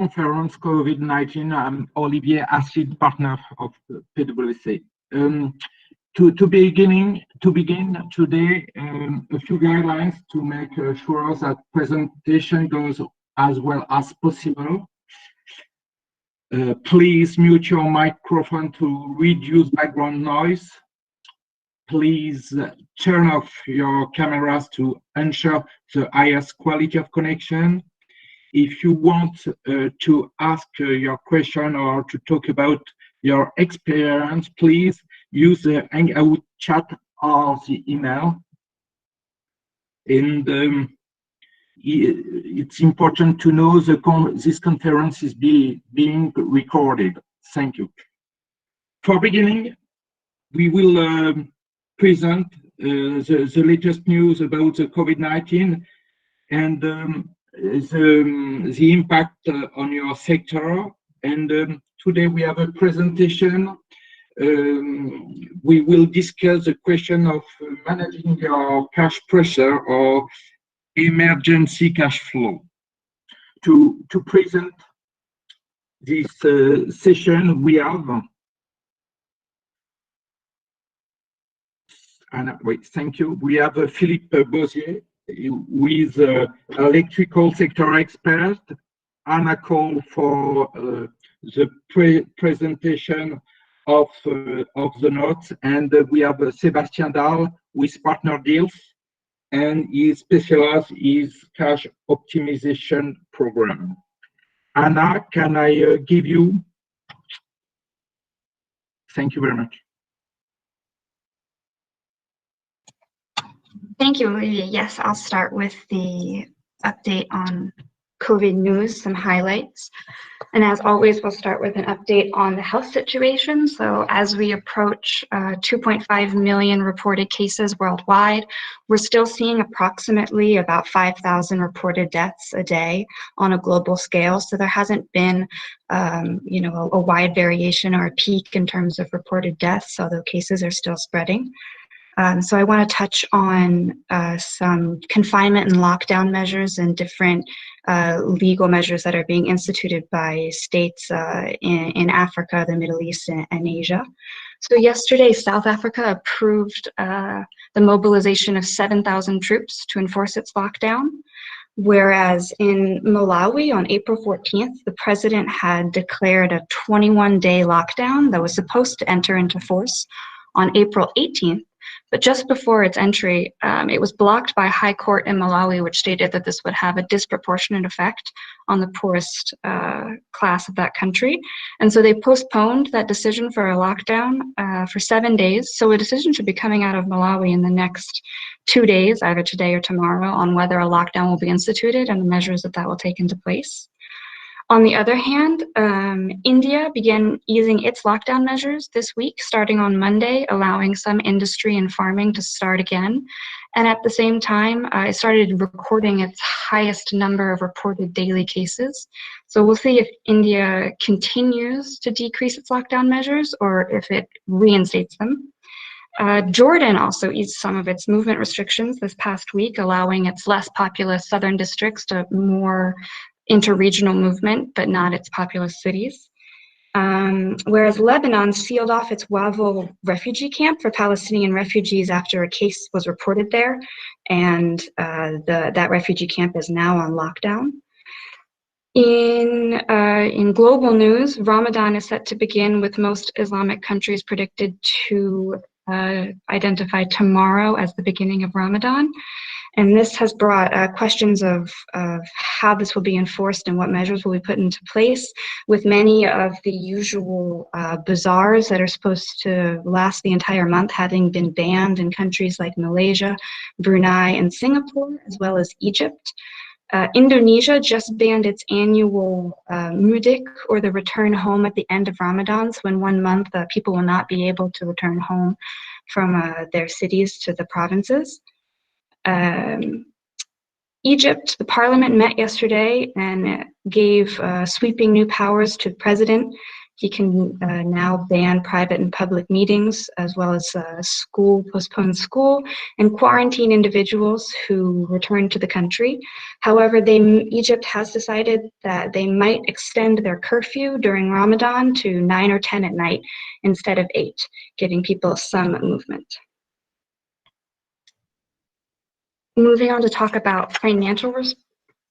conference COVID-19. I'm Olivier Acid, partner of PwC. To begin today, a few guidelines to make sure that presentation goes as well as possible. Please mute your microphone to reduce background noise. Please turn off your cameras to ensure the highest quality of connection. If you want to ask your question or to talk about your experience, please use the Hangout chat or the email. And it's important to know this conference is being recorded. Thank you. For beginning, we will present the latest news about the COVID-19 and the impact on your sector. And today we have a presentation. We will discuss the question of managing your cash pressure or emergency cash flow. To present this session, we have thank you. We have Philippe Bosier, who is electrical sector expert. Anna Cole for the presentation of the notes, and we have Sébastien Dalle with partner deals, and he specializes in cash optimization program. Anna, can I give you? Thank you very much. Thank you, Olivier. Yes, I'll start with the update on COVID news, some highlights. And as always, we'll start with an update on the health situation. So as we approach 2.5 million reported cases worldwide, we're still seeing approximately about 5,000 reported deaths a day on a global scale. So there hasn't been a wide variation or a peak in terms of reported deaths, although cases are still spreading. So I want to touch on some confinement and lockdown measures and different legal measures that are being instituted by states in Africa, the Middle East, and Asia. So yesterday, South Africa approved the mobilization of 7,000 troops to enforce its lockdown, whereas in Malawi on April 14th, the president had declared a 21-day lockdown that was supposed to enter into force on April 18th. But just before its entry, it was blocked by a high court in Malawi, which stated that this would have a disproportionate effect on the poorest class of that country. And so they postponed that decision for a lockdown for 7 days. So a decision should be coming out of Malawi in the next 2 days, either today or tomorrow, on whether a lockdown will be instituted and the measures that will take into place. On the other hand, India began easing its lockdown measures this week, starting on Monday, allowing some industry and farming to start again. And at the same time, it started recording its highest number of reported daily cases. So we'll see if India continues to decrease its lockdown measures or if it reinstates them. Jordan also eased some of its movement restrictions this past week, allowing its less populous southern districts to more interregional movement, but not its populous cities. Whereas Lebanon sealed off its Wavil refugee camp for Palestinian refugees after a case was reported there, and that refugee camp is now on lockdown. In global news, Ramadan is set to begin, with most Islamic countries predicted to identify tomorrow as the beginning of Ramadan. And this has brought questions of how this will be enforced and what measures will be put into place, with many of the usual bazaars that are supposed to last the entire month having been banned in countries like Malaysia, Brunei, and Singapore, as well as Egypt. Indonesia just banned its annual mudik, or the return home at the end of Ramadan, so in 1 month people will not be able to return home from their cities to the provinces. Egypt, the parliament met yesterday and gave sweeping new powers to the president. He can now ban private and public meetings, as well as postpone school, and quarantine individuals who return to the country. However, Egypt has decided that they might extend their curfew during Ramadan to 9 or 10 at night instead of 8, giving people some movement. Moving on to talk about financial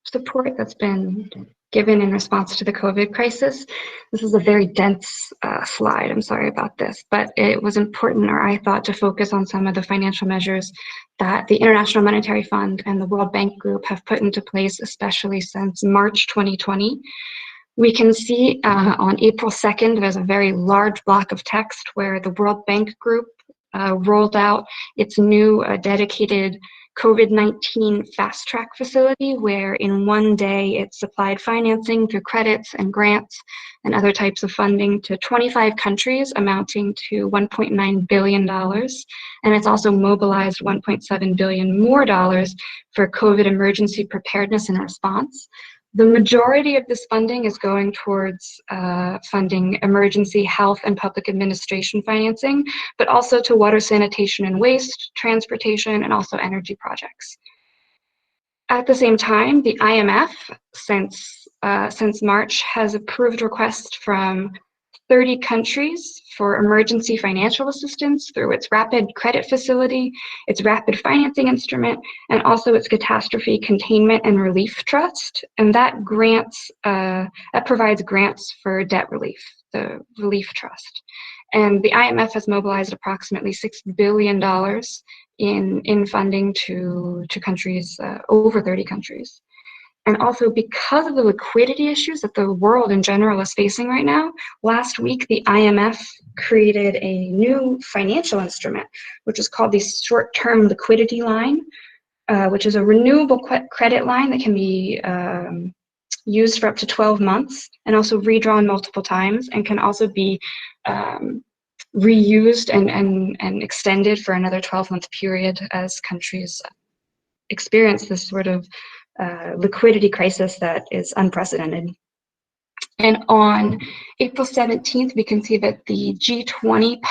support that's been given in response to the COVID crisis. This is a very dense slide, I'm sorry about this, but it was important, or I thought, to focus on some of the financial measures that the International Monetary Fund and the World Bank Group have put into place, especially since March 2020. We can see on April 2nd, there's a very large block of text where the World Bank Group rolled out its new dedicated COVID-19 fast track facility, where in one day it supplied financing through credits and grants and other types of funding to 25 countries, amounting to $1.9 billion. And it's also mobilized $1.7 billion more for COVID emergency preparedness and response. The majority of this funding is going towards funding emergency health and public administration financing, but also to water, sanitation and waste, transportation, and also energy projects. At the same time, the IMF, since March, has approved requests from 30 countries for emergency financial assistance through its Rapid Credit Facility, its Rapid Financing Instrument, and also its Catastrophe Containment and Relief Trust. And that provides grants for debt relief, the Relief Trust. And the IMF has mobilized approximately $6 billion in funding to countries, over 30 countries. And also, because of the liquidity issues that the world in general is facing right now, last week the IMF created a new financial instrument, which is called the short-term liquidity line, which is a renewable credit line that can be used for up to 12 months and also redrawn multiple times, and can also be reused and extended for another 12-month period as countries experience this sort of liquidity crisis that is unprecedented. And on April 17th, we can see that the G20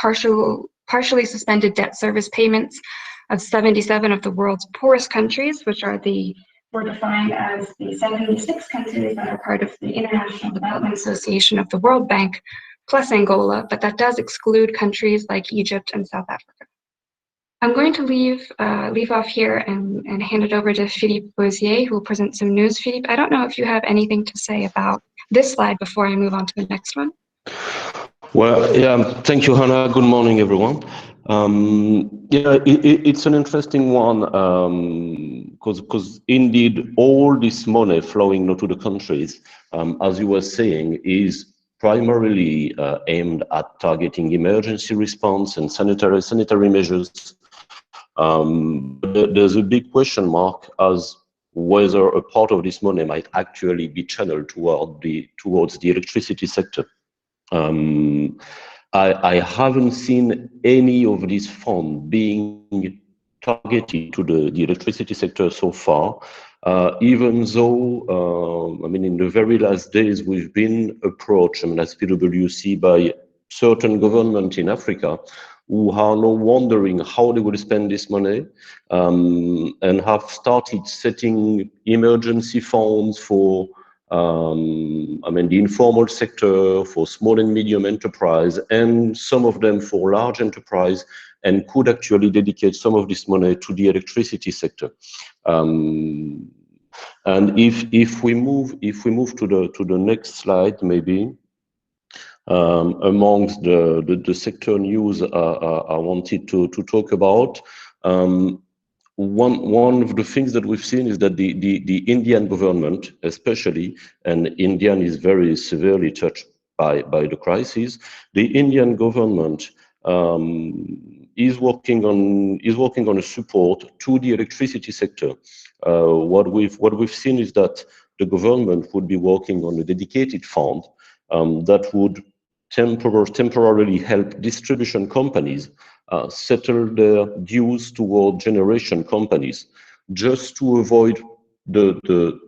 partially suspended debt service payments of 77 of the world's poorest countries, which were defined as the 76 countries that are part of the International Development Association of the World Bank, plus Angola, but that does exclude countries like Egypt and South Africa. I'm going to leave off here and hand it over to Philippe Bozier, who will present some news. Philippe, I don't know if you have anything to say about this slide before I move on to the next one. Well, yeah, thank you, Hannah. Good morning, everyone. Yeah, it's an interesting one because indeed all this money flowing to the countries, as you were saying, is primarily aimed at targeting emergency response and sanitary measures. There's a big question mark as whether a part of this money might actually be channeled towards the electricity sector. I haven't seen any of these funds being targeted to the electricity sector so far, even though, I mean, in the very last days, we've been approached, I mean, as PwC, by certain governments in Africa who are now wondering how they will spend this money, and have started setting emergency funds for I mean, the informal sector, for small and medium enterprise, and some of them for large enterprise, and could actually dedicate some of this money to the electricity sector. And if we move to the next slide, maybe. Amongst the sector news I wanted to talk about, one of the things that we've seen is that the Indian government, especially, and India is very severely touched by the crisis. The Indian government is working on a support to the electricity sector. What we've seen is that the government would be working on a dedicated fund that would temporarily help distribution companies settle their dues toward generation companies, just to avoid the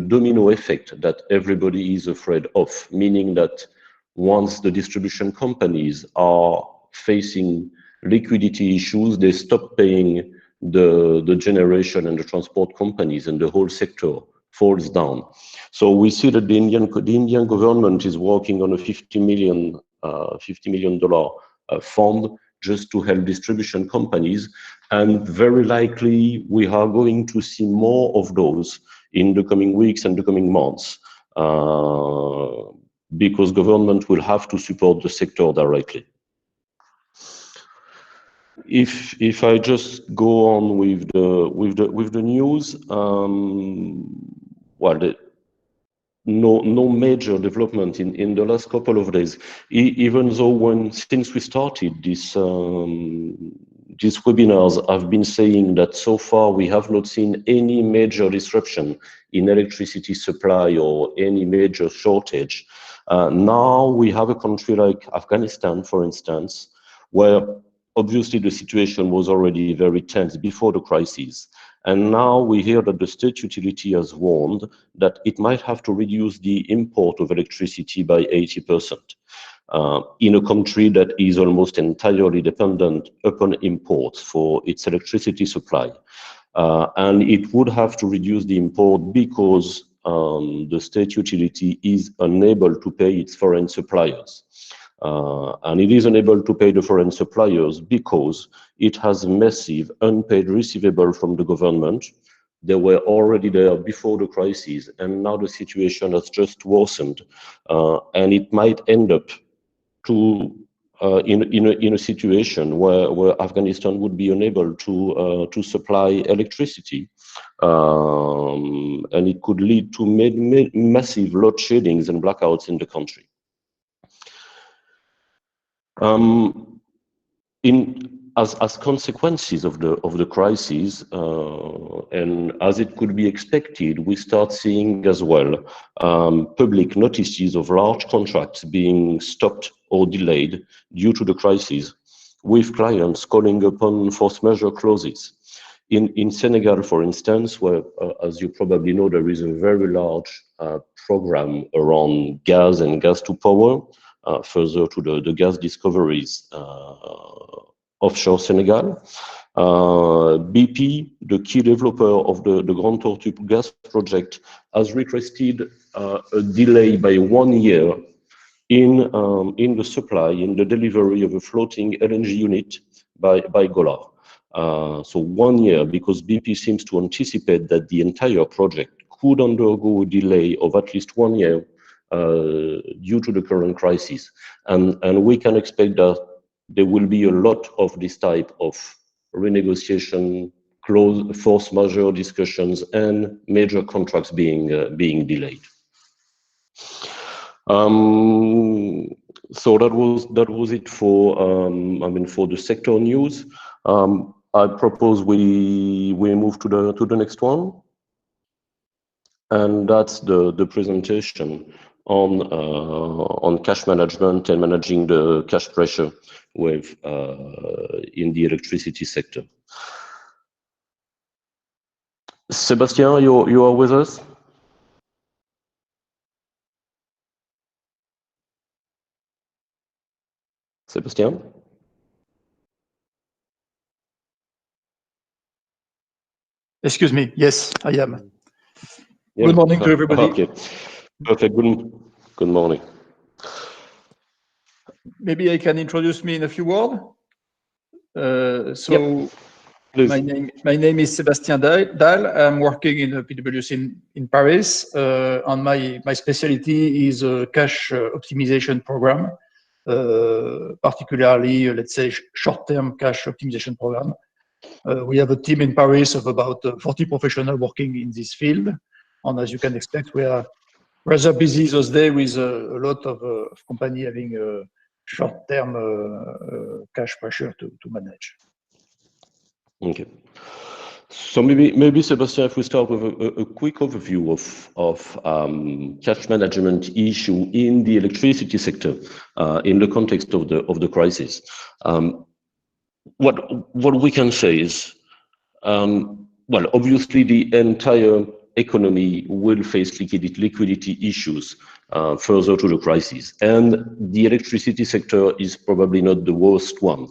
domino effect that everybody is afraid of, meaning that once the distribution companies are facing liquidity issues, they stop paying the generation and the transport companies, and the whole sector falls down. So we see that the Indian government is working on a $50 million fund just to help distribution companies, and very likely we are going to see more of those in the coming weeks and the coming months, because government will have to support the sector directly. If I just go on with the news, well, no major development in the last couple of days. Even though since we started these webinars, I've been saying that so far we have not seen any major disruption in electricity supply or any major shortage. Now we have a country like Afghanistan, for instance, where obviously the situation was already very tense before the crisis. And now we hear that the state utility has warned that it might have to reduce the import of electricity by 80%. In a country that is almost entirely dependent upon imports for its electricity supply. And it would have to reduce the import because the state utility is unable to pay its foreign suppliers. And it is unable to pay the foreign suppliers because it has massive unpaid receivable from the government. They were already there before the crisis, and now the situation has just worsened, and it might end up in a situation where Afghanistan would be unable to supply electricity, and it could lead to massive load sheddings and blackouts in the country. As consequences of the crisis, and as it could be expected, we start seeing as well public notices of large contracts being stopped or delayed due to the crisis, with clients calling upon force majeure clauses. In Senegal, for instance, where, as you probably know, there is a very large program around gas and gas to power, further to the gas discoveries offshore Senegal. BP, the key developer of the Grand Tortue gas project, has requested a delay by 1 year in the supply, in the delivery of a floating LNG unit by Golar. So 1 year, because BP seems to anticipate that the entire project could undergo a delay of at least 1 year due to the current crisis. And we can expect that there will be a lot of this type of renegotiation, force majeure discussions, and major contracts being delayed. So that was it for for the sector news. I propose we move to the next one, and that's the presentation on cash management and managing the cash pressure with in the electricity sector. Sébastien, you are with us? Sébastien? Excuse me. Yes, I am. Yeah. Good morning to everybody. Okay. Perfect. Good morning. Maybe I can introduce me in a few words. Yep. My name is Sébastien Dalle. I'm working in PwC in Paris, and my specialty is a cash optimization program, particularly, let's say, short-term cash optimization program. We have a team in Paris of about 40 professionals working in this field, and as you can expect, we are rather busy those days with a lot of companies having short-term cash pressure to manage. Okay. So maybe Sébastien, if we start with a quick overview of cash management issue in the electricity sector in the context of the crisis. What we can say is, well, obviously the entire economy will face liquidity issues further to the crisis. And the electricity sector is probably not the worst one.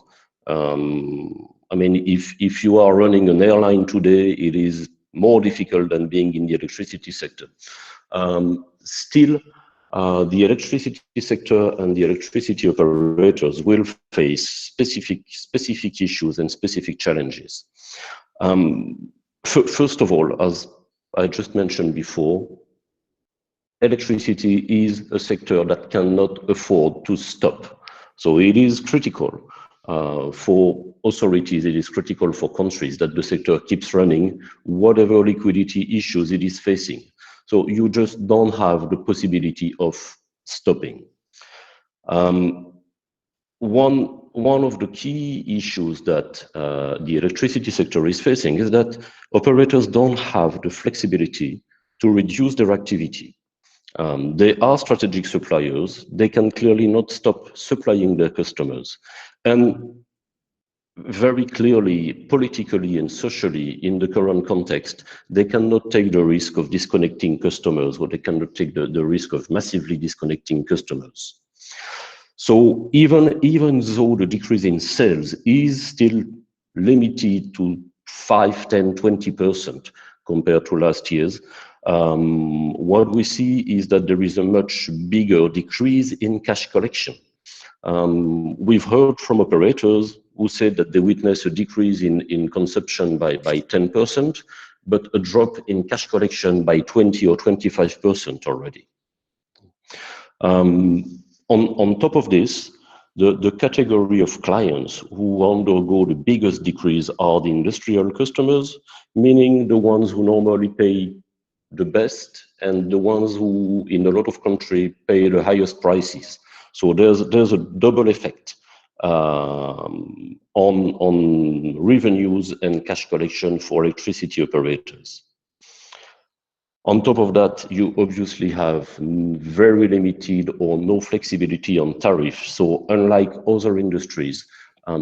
I mean, if you are running an airline today, it is more difficult than being in the electricity sector. Still, the electricity sector and the electricity operators will face specific issues and specific challenges. First of all, as I just mentioned before, electricity is a sector that cannot afford to stop. So it is critical for authorities, it is critical for countries that the sector keeps running, whatever liquidity issues it is facing. So you just don't have the possibility of stopping. One of the key issues that the electricity sector is facing is that operators don't have the flexibility to reduce their activity. They are strategic suppliers. They can clearly not stop supplying their customers. And very clearly, politically and socially, in the current context, they cannot take the risk of disconnecting customers, or they cannot take the risk of massively disconnecting customers. So even though the decrease in sales is still limited to 5, 10, 20% compared to last year's, what we see is that there is a much bigger decrease in cash collection. We've heard from operators who said that they witnessed a decrease in consumption by 10%, but a drop in cash collection by 20 or 25% already. On top of this, the category of clients who undergo the biggest decrease are the industrial customers, meaning the ones who normally pay the best and the ones who, in a lot of countries, pay the highest prices. So there's a double effect on revenues and cash collection for electricity operators. On top of that, you obviously have very limited or no flexibility on tariffs. So unlike other industries,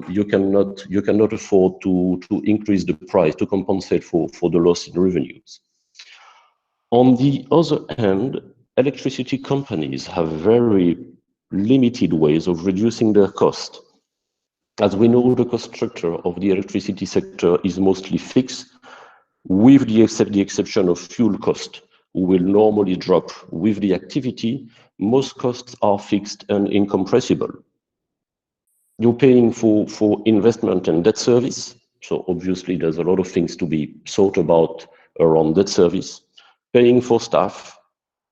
you cannot afford to increase the price to compensate for the loss in revenues. On the other hand, electricity companies have very limited ways of reducing their cost. As we know, the cost structure of the electricity sector is mostly fixed, with the exception of fuel cost, who will normally drop with the activity. Most costs are fixed and incompressible. You're paying for investment and debt service, so obviously there's a lot of things to be thought about around debt service, paying for staff,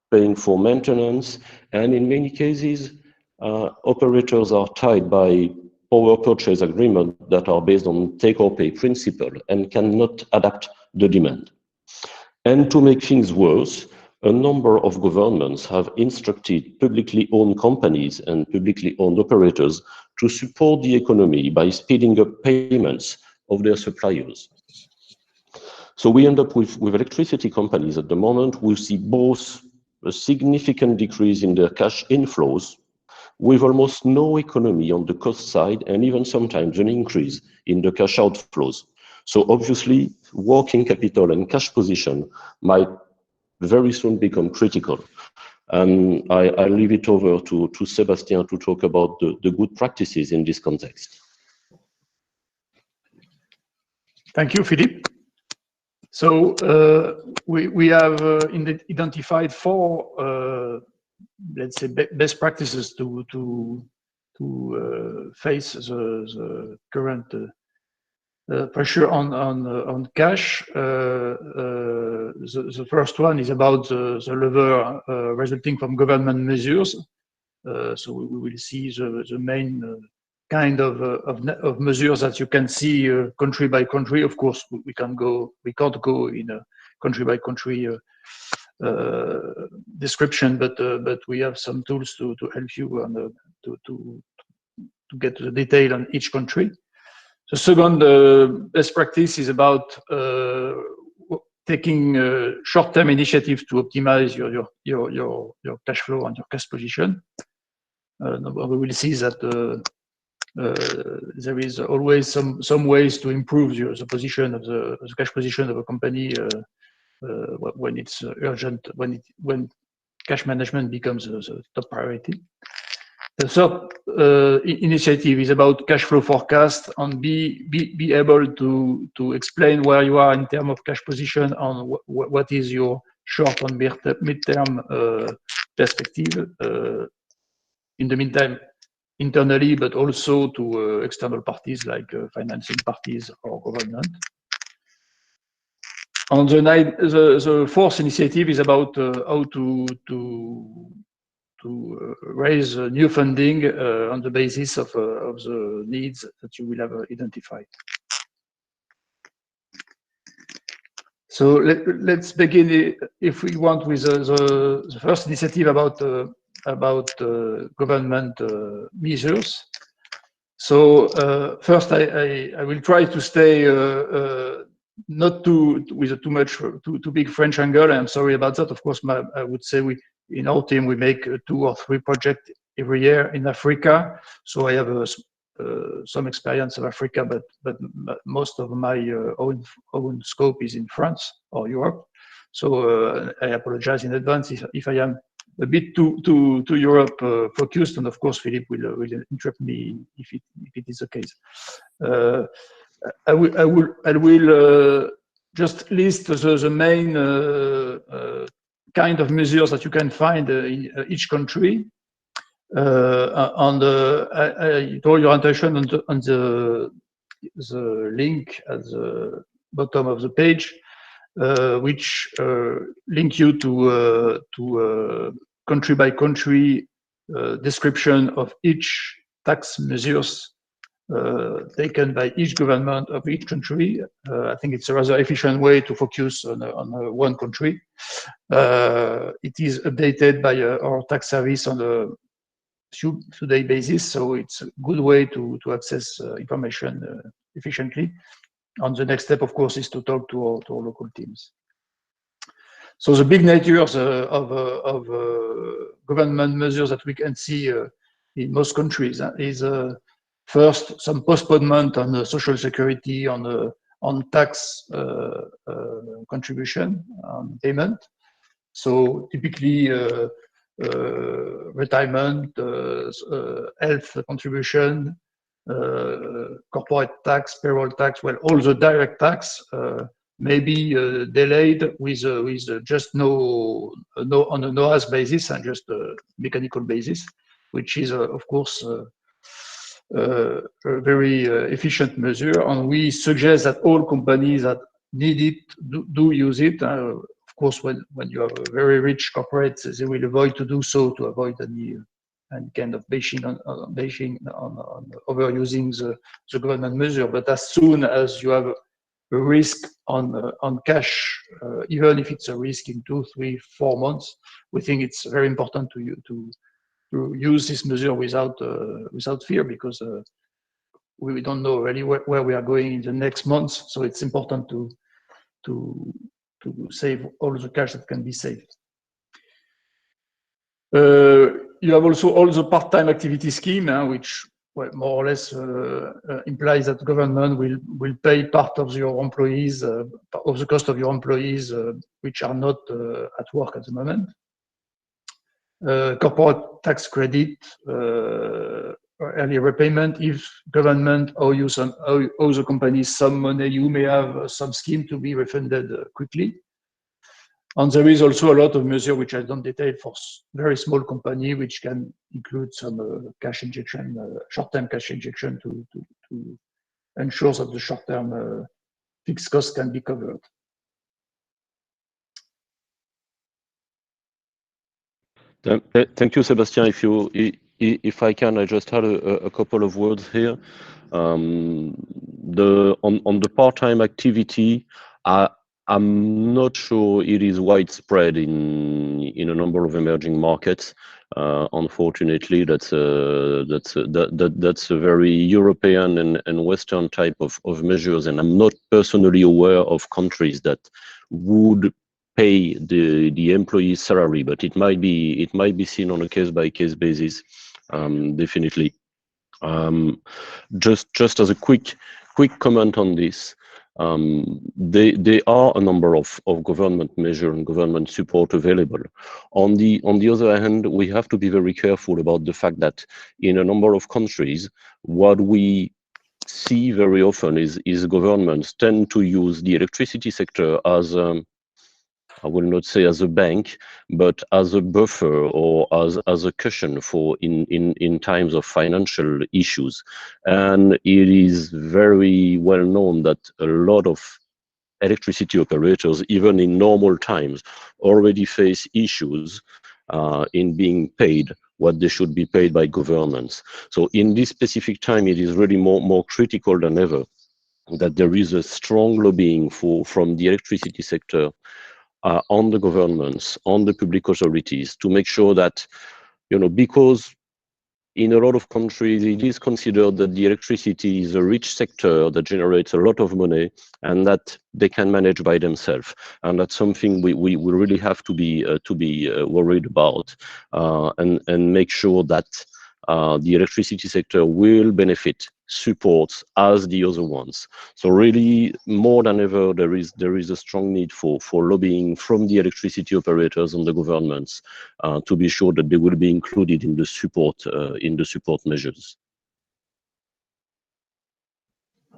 paying for maintenance, and in many cases, operators are tied by power purchase agreements that are based on take-or-pay principle and cannot adapt the demand. And to make things worse, a number of governments have instructed publicly owned companies and publicly owned operators to support the economy by speeding up payments of their suppliers. So we end up with electricity companies at the moment who see both a significant decrease in their cash inflows, with almost no economy on the cost side, and even sometimes an increase in the cash outflows. So obviously, working capital and cash position might very soon become critical. And I leave it over to Sébastien to talk about the good practices in this context. Thank you, Philippe. So we have identified 4, let's say, best practices to face the current pressure on cash. The first one is about the lever resulting from government measures. So we will see the main kind of measures that you can see country by country. Of course, we can't go in a country by country description, but we have some tools to help you and to get the detail on each country. The second best practice is about taking short-term initiatives to optimize your cash flow and your cash position. We will see that there is always some ways to improve the position of the cash position of a company when it's urgent, when cash management becomes the top priority. The third initiative is about cash flow forecast and be able to explain where you are in terms of cash position and what is your short and mid-term perspective. In the meantime, internally, but also to external parties like financing parties or government. On the fourth initiative is about how to raise new funding on the basis of the needs that you will have identified. So let's begin, if we want, with the first initiative about government measures. So first, I will try to stay not with too big French angle. I'm sorry about that. Of course, I would say in our team we make 2 or 3 projects every year in Africa. So I have some experience of Africa, but most of my own scope is in France or Europe. So I apologize in advance if I am a bit too Europe focused, and of course Philippe will interrupt me if it is the case. I will just list the main kind of measures that you can find in each country. I draw your attention on the link at the bottom of the page, which link you to country by country description of each tax measures taken by each government of each country. I think it's a rather efficient way to focus on one country. It is updated by our tax service on a two-day basis, so it's a good way to access information efficiently. And the next step, of course, is to talk to our local teams. So the big natures of government measures that we can see in most countries is first, some postponement on social security, on tax contribution, payment. So typically retirement, health contribution, corporate tax, payroll tax, well, all the direct tax may be delayed with just on a no-ask basis and just a mechanical basis, which is of course a very efficient measure, and we suggest that all companies that need it do use it. Of course, when you have a very rich corporate, they will avoid to do so to avoid any kind of bashing on overusing the government measure. But as soon as you have a risk on cash, even if it's a risk in 2, 3, 4 months, we think it's very important to use this measure without fear, because we don't know really where we are going in the next months. So it's important to save all the cash that can be saved. You have also all the part-time activity scheme, which more or less implies that the government will pay part of your employees, of the cost of your employees, which are not at work at the moment. Corporate tax credit, early repayment. If government owes the company some money, you may have some scheme to be refunded quickly. And there is also a lot of measures which I don't detail for very small company, which can include some cash injection, short-term cash injection to ensure that the short-term fixed costs can be covered. Thank you, Sebastian. If I can, I just had a couple of words here. On the part-time activity, I'm not sure it is widespread in a number of emerging markets. Unfortunately, that's a very European and Western type of measures, and I'm not personally aware of countries that would pay the employee's salary, but it might be seen on a case-by-case basis, definitely. Just as a quick comment on this. there are a number of government measures and government support available. On the other hand, we have to be very careful about the fact that in a number of countries, what we see very often is governments tend to use the electricity sector as I will not say as a bank, but as a buffer or as a cushion for in times of financial issues. And it is very well known that a lot of electricity operators, even in normal times, already face issues in being paid what they should be paid by governments. So in this specific time, it is really more critical than ever that there is a strong lobbying from the electricity sector on the governments, on the public authorities, to make sure that, because in a lot of countries, it is considered that the electricity is a rich sector that generates a lot of money and that they can manage by themselves. And that's something we really have to be worried about and make sure that the electricity sector will benefit supports as the other ones. So really, more than ever, there is a strong need for lobbying from the electricity operators and the governments to be sure that they will be included in the support measures.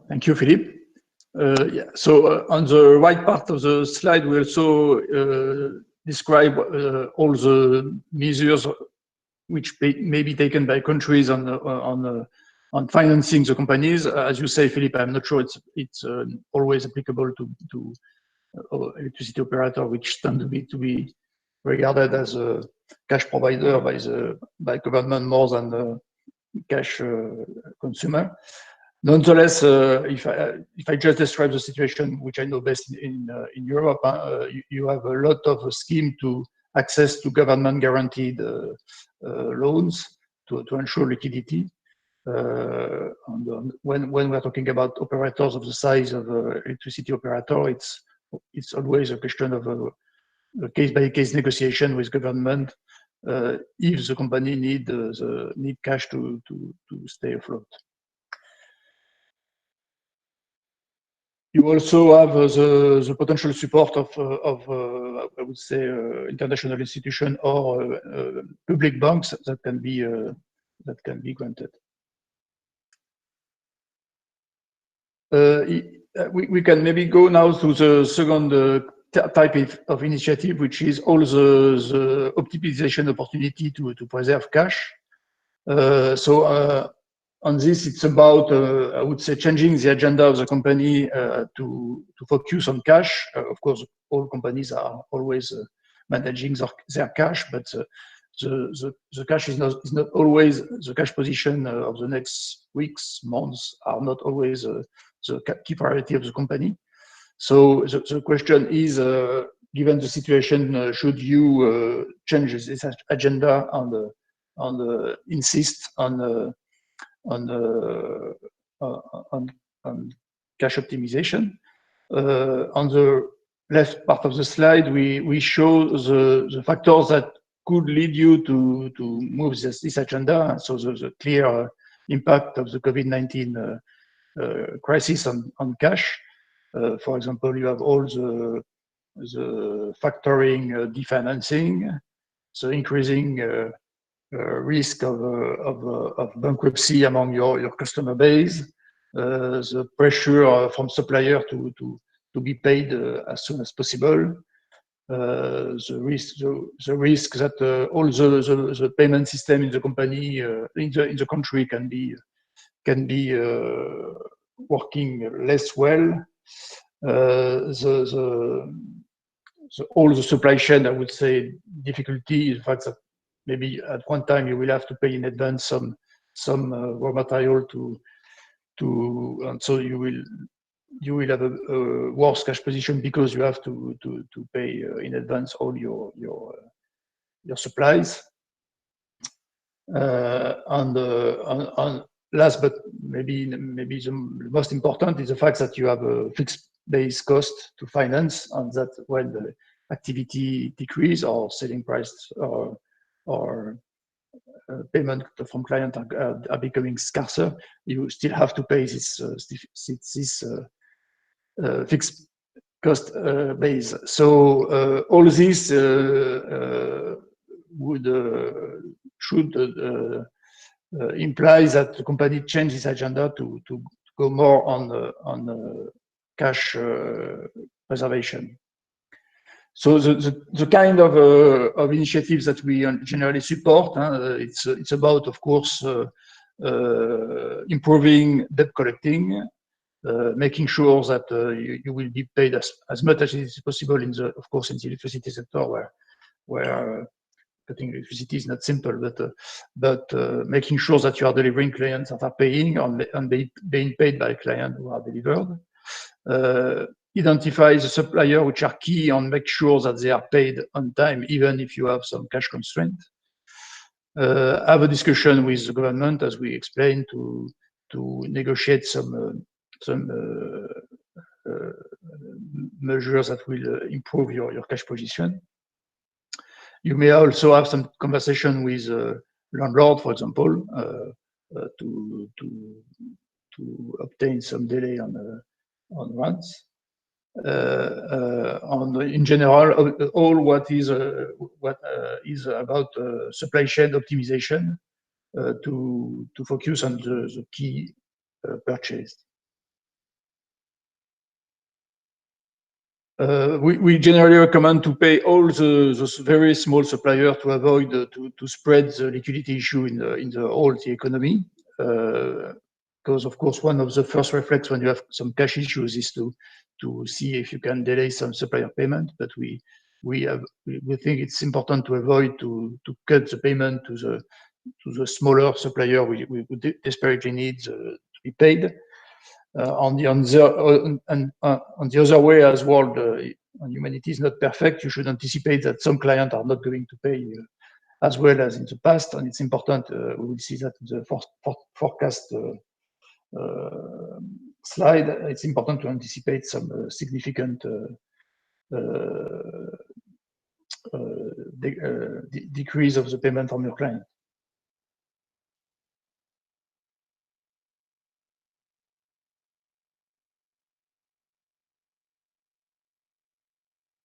Thank you, Philippe. Yeah. So on the right part of the slide, we also describe all the measures which may be taken by countries on financing the companies. As you say, Philippe, I'm not sure it's always applicable to electricity operator, which tend to be regarded as a cash provider by government more than a cash consumer. Nonetheless, if I just describe the situation, which I know best in Europe, you have a lot of scheme to access to government guaranteed loans to ensure liquidity. When we're talking about operators of the size of electricity operator, it's always a question of a case-by-case negotiation with government if the company need cash to stay afloat. You also have the potential support of I would say international institution or public banks that can be granted. We can maybe go now to the second type of initiative, which is all the optimization opportunity to preserve cash. On this, it's about, I would say, changing the agenda of the company to focus on cash. Of course, all companies are always managing their cash, but the cash is not always the cash position of the next weeks, months are not always the key priority of the company. So the question is, given the situation, should you change this agenda insist on cash optimization? On the left part of the slide, we show the factors that could lead you to move this agenda. So the clear impact of the COVID-19 crisis on cash. For example, you have all the factoring definancing, so increasing risk of bankruptcy among your customer base, the pressure from supplier to be paid as soon as possible, the risk that all the payment system in the company in the country can be working less well. All the supply chain, I would say, difficulty, the fact that maybe at one time you will have to pay in advance some raw material and so you will have a worse cash position because you have to pay in advance all your supplies. And last, but maybe the most important is the fact that you have a fixed base cost to finance, and that when the activity decrease or selling price or payment from client are becoming scarcer, you still have to pay this fixed cost base. So all this should imply that the company change its agenda to go more on cash preservation. So the kind of initiatives that we generally support, it's about, of course, improving debt collecting, making sure that you will be paid as much as is possible in the, of course, in the electricity sector, where cutting electricity is not simple, but making sure that you are delivering clients that are paying and being paid by clients who are delivered. Identify the supplier which are key and make sure that they are paid on time, even if you have some cash constraint. Have a discussion with the government, as we explained, to negotiate some measures that will improve your cash position. You may also have some conversation with landlord, for example, to obtain some delay on rents. In general, all what is about supply chain optimization to focus on the key purchase. We generally recommend to pay all those very small suppliers to avoid to spread the liquidity issue in the whole economy. Because of course, one of the first reflex when you have some cash issues is to see if you can delay some supplier payment. But we think it's important to avoid to cut the payment to the smaller supplier we desperately need to be paid. On the other way as well, humanity is not perfect. You should anticipate that some clients are not going to pay as well as in the past, and it's important. We will see that in the forecast slide. It's important to anticipate some significant decrease of the payment from your client.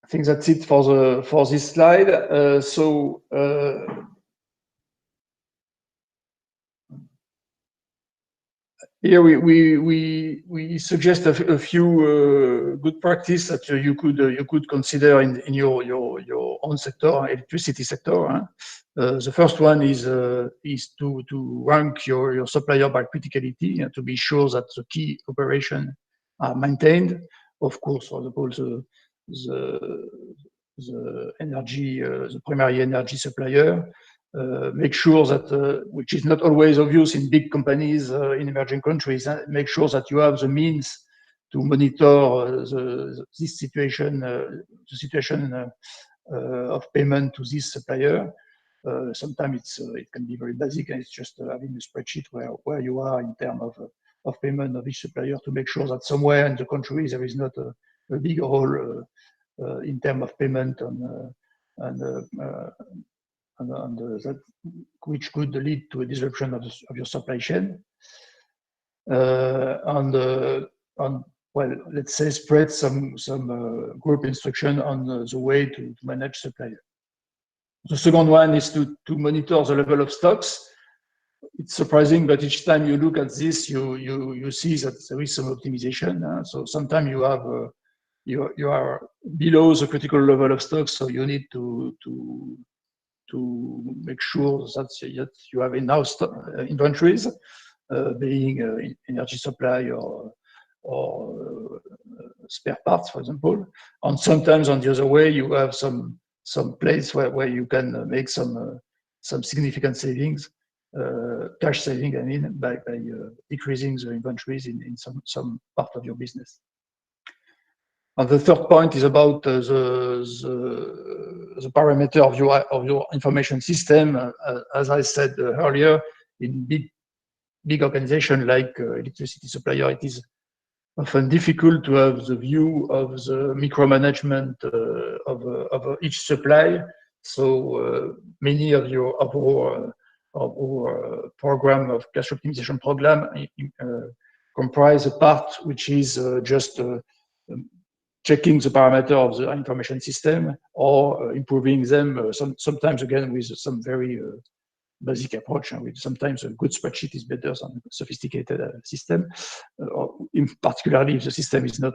I think that's it for this slide. Here we suggest a few good practice that you could consider in your own sector, electricity sector. The first one is to rank your supplier by criticality and to be sure that the key operations are maintained. Of course, for example, the energy, the primary energy supplier. Make sure that, which is not always obvious in big companies in emerging countries, make sure that you have the means to monitor this situation, the situation of payment to this supplier. Sometimes it can be very basic, and it's just having a spreadsheet where you are in terms of payment of each supplier to make sure that somewhere in the country there is not a big hole in terms of payment and that which could lead to a disruption of your supply chain. Well, let's say spread some group instruction on the way to manage supplier. The second one is to monitor the level of stocks. It's surprising, but each time you look at this, you see that there is some optimization. So sometimes you have you are below the critical level of stocks, so you need to make sure that you have enough inventories, being energy supply or spare parts, for example. And sometimes on the other way, you have some place where you can make some significant savings, cash saving, I mean, by decreasing the inventories in some part of your business. And the third point is about the parameter of your information system. As I said earlier, in big organization like electricity supplier, it is often difficult to have the view of the micromanagement of each supply. So many of our program of cash optimization program comprise a part which is just checking the parameter of the information system or improving them. Sometimes again with some very basic approach, and sometimes a good spreadsheet is better than a sophisticated system, or particularly if the system is not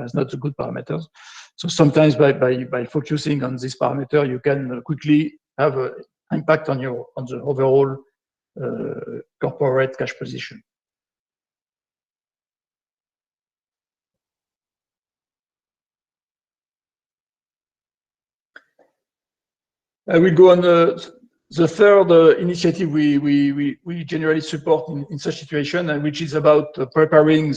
has not the good parameters. So sometimes by focusing on this parameter, you can quickly have an impact on the overall corporate cash position. I will go on the third initiative we generally support in such situation, and which is about preparing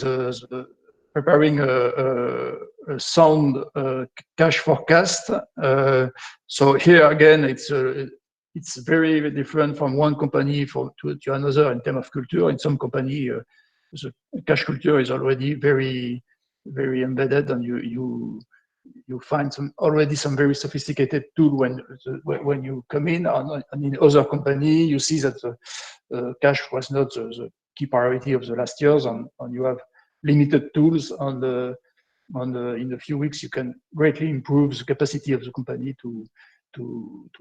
a sound cash forecast. So here again, it's very different from one company to another in terms of culture. In some company, the cash culture is already very embedded, and you find already some very sophisticated tool when you come in. And in other company, you see that cash was not the key priority of the last years, and you have limited tools. In a few weeks, you can greatly improve the capacity of the company to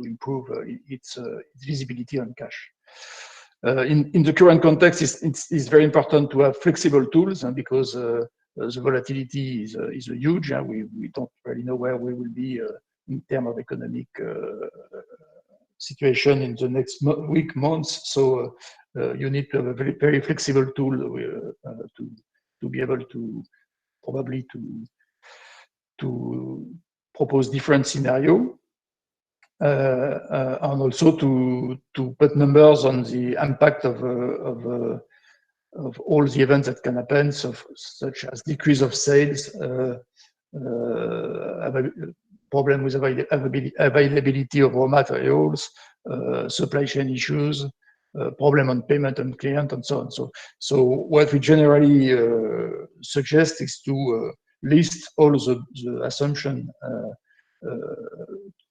improve its visibility on cash. In the current context, it's very important to have flexible tools, and because the volatility is huge, and we don't really know where we will be in terms of economic situation in the next months. So you need to have a very flexible tool to be able to probably to propose different scenarios. And also to put numbers on the impact of all the events that can happen, such as decrease of sales, problem with availability of raw materials, supply chain issues, problem on payment and client, and so on. So what we generally suggest is to list all the assumption,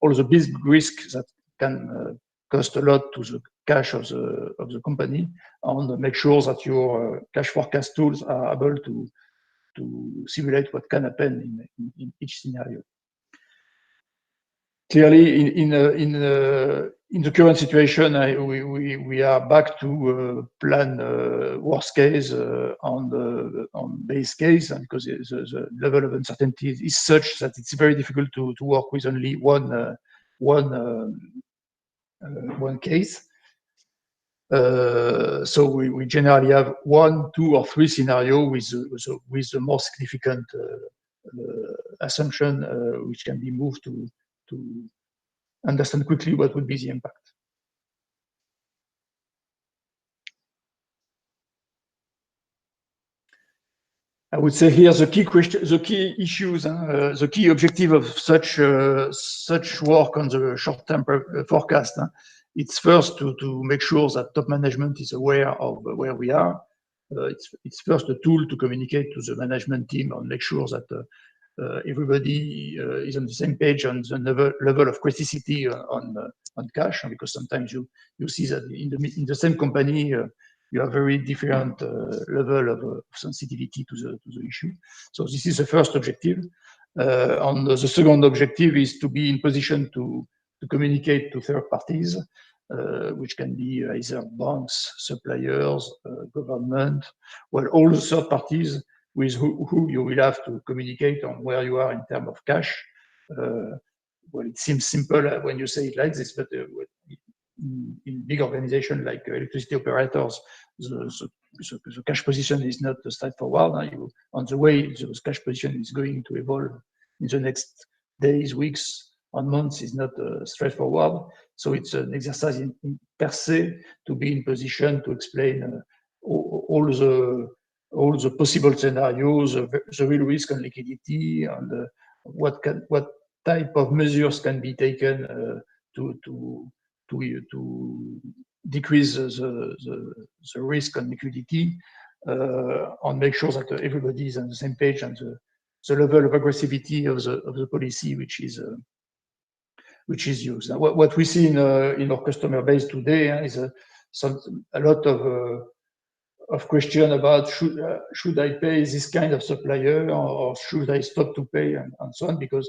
all the big risks that can cost a lot to the cash of the company, and make sure that your cash forecast tools are able to simulate what can happen in each scenario. Clearly, in the current situation, we are back to plan worst case on base case, and because the level of uncertainty is such that it's very difficult to work with only one case. So we generally have 1, 2, or 3 scenarios with the more significant assumption, which can be moved to understand quickly what would be the impact. I would say here the key issues, the key objective of such work on the short-term forecast. It's first to make sure that top management is aware of where we are. It's first a tool to communicate to the management team and make sure that everybody is on the same page on the level of criticality on cash, because sometimes you see that in the same company you have very different level of sensitivity to the issue. So this is the first objective. And the second objective is to be in position to communicate to third parties, which can be either banks, suppliers, government, well, all the third parties with who you will have to communicate on where you are in terms of cash. Well, it seems simple when you say it like this, but in big organizations like electricity operators, the cash position is not straightforward. On the way the cash position is going to evolve in the next days, weeks, and months is not straightforward. So it's an exercise in per se to be in position to explain all the possible scenarios, the real risk on liquidity, and what type of measures can be taken to decrease the risk on liquidity, and make sure that everybody is on the same page, and the level of aggressivity of the policy which is used. What we see in our customer base today is a lot of question about should I pay this kind of supplier or should I stop to pay and so on, because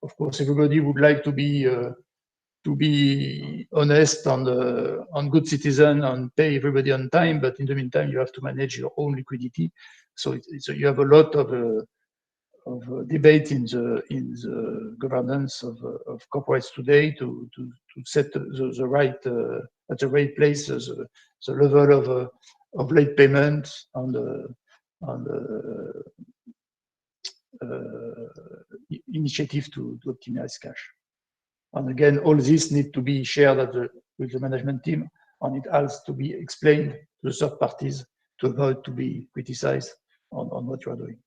of course everybody would like to be honest on good citizen and pay everybody on time, but in the meantime you have to manage your own liquidity. So you have a lot of debate in the governance of corporates today to set the right at the right place the level of late payment on the initiative to optimize cash. And again, all this need to be shared with the management team, and it has to be explained to the third parties to avoid to be criticized on what you are doing.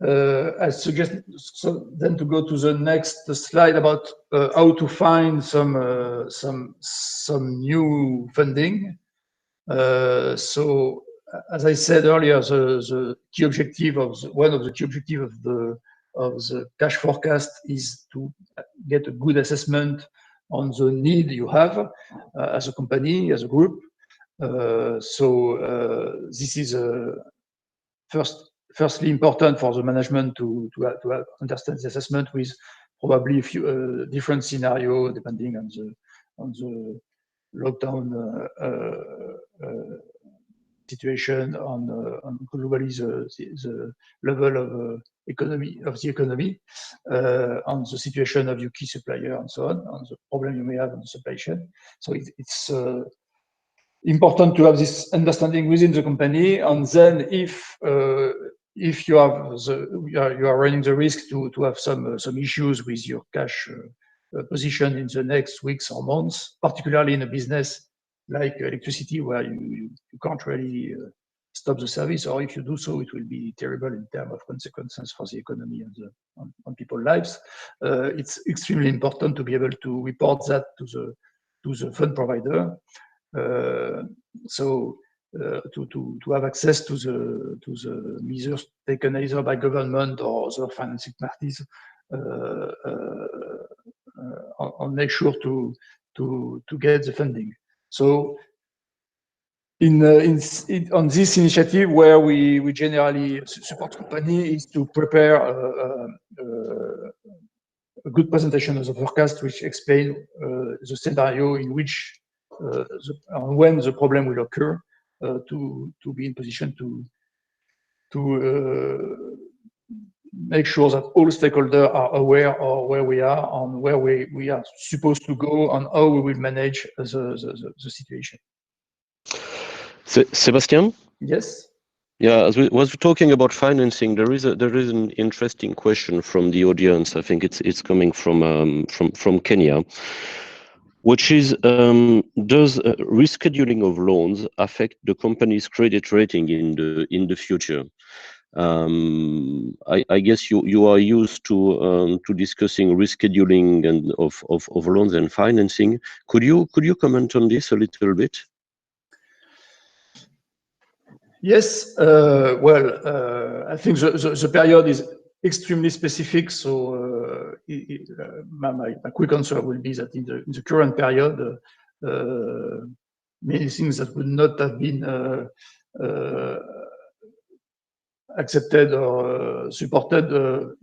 I suggest then to go to the next slide about how to find some new funding. So as I said earlier, the key objective one of the key objectives of the cash forecast is to get a good assessment on the need you have as a company, as a group. This is firstly important for the management to understand the assessment with probably a few different scenarios depending on the lockdown situation, on globally the level of economy of the economy, on the situation of your key supplier and so on the problem you may have on the supply chain. So it's important to have this understanding within the company, and then if you have you are running the risk to have some issues with your cash position in the next weeks or months, particularly in a business like electricity, where you can't really stop the service, or if you do so, it will be terrible in terms of consequences for the economy and on people's lives. It's extremely important to be able to report that to the fund provider. To have access to the measures taken either by government or other financing parties, and make sure to get the funding. So on this initiative, where we generally support company, is to prepare a good presentation of the forecast, which explain the scenario in which when the problem will occur, to be in position to make sure that all stakeholders are aware of where we are, on where we are supposed to go, and how we will manage the situation. Sebastian? Yes. Yeah, as we was talking about financing, there is an interesting question from the audience. I think it's coming from Kenya, which is, does rescheduling of loans affect the company's credit rating in the future? I guess you are used to discussing rescheduling and of loans and financing. Could you comment on this a little bit? Yes. I think the period is extremely specific. So my quick answer will be that in the current period, many things that would not have been accepted or supported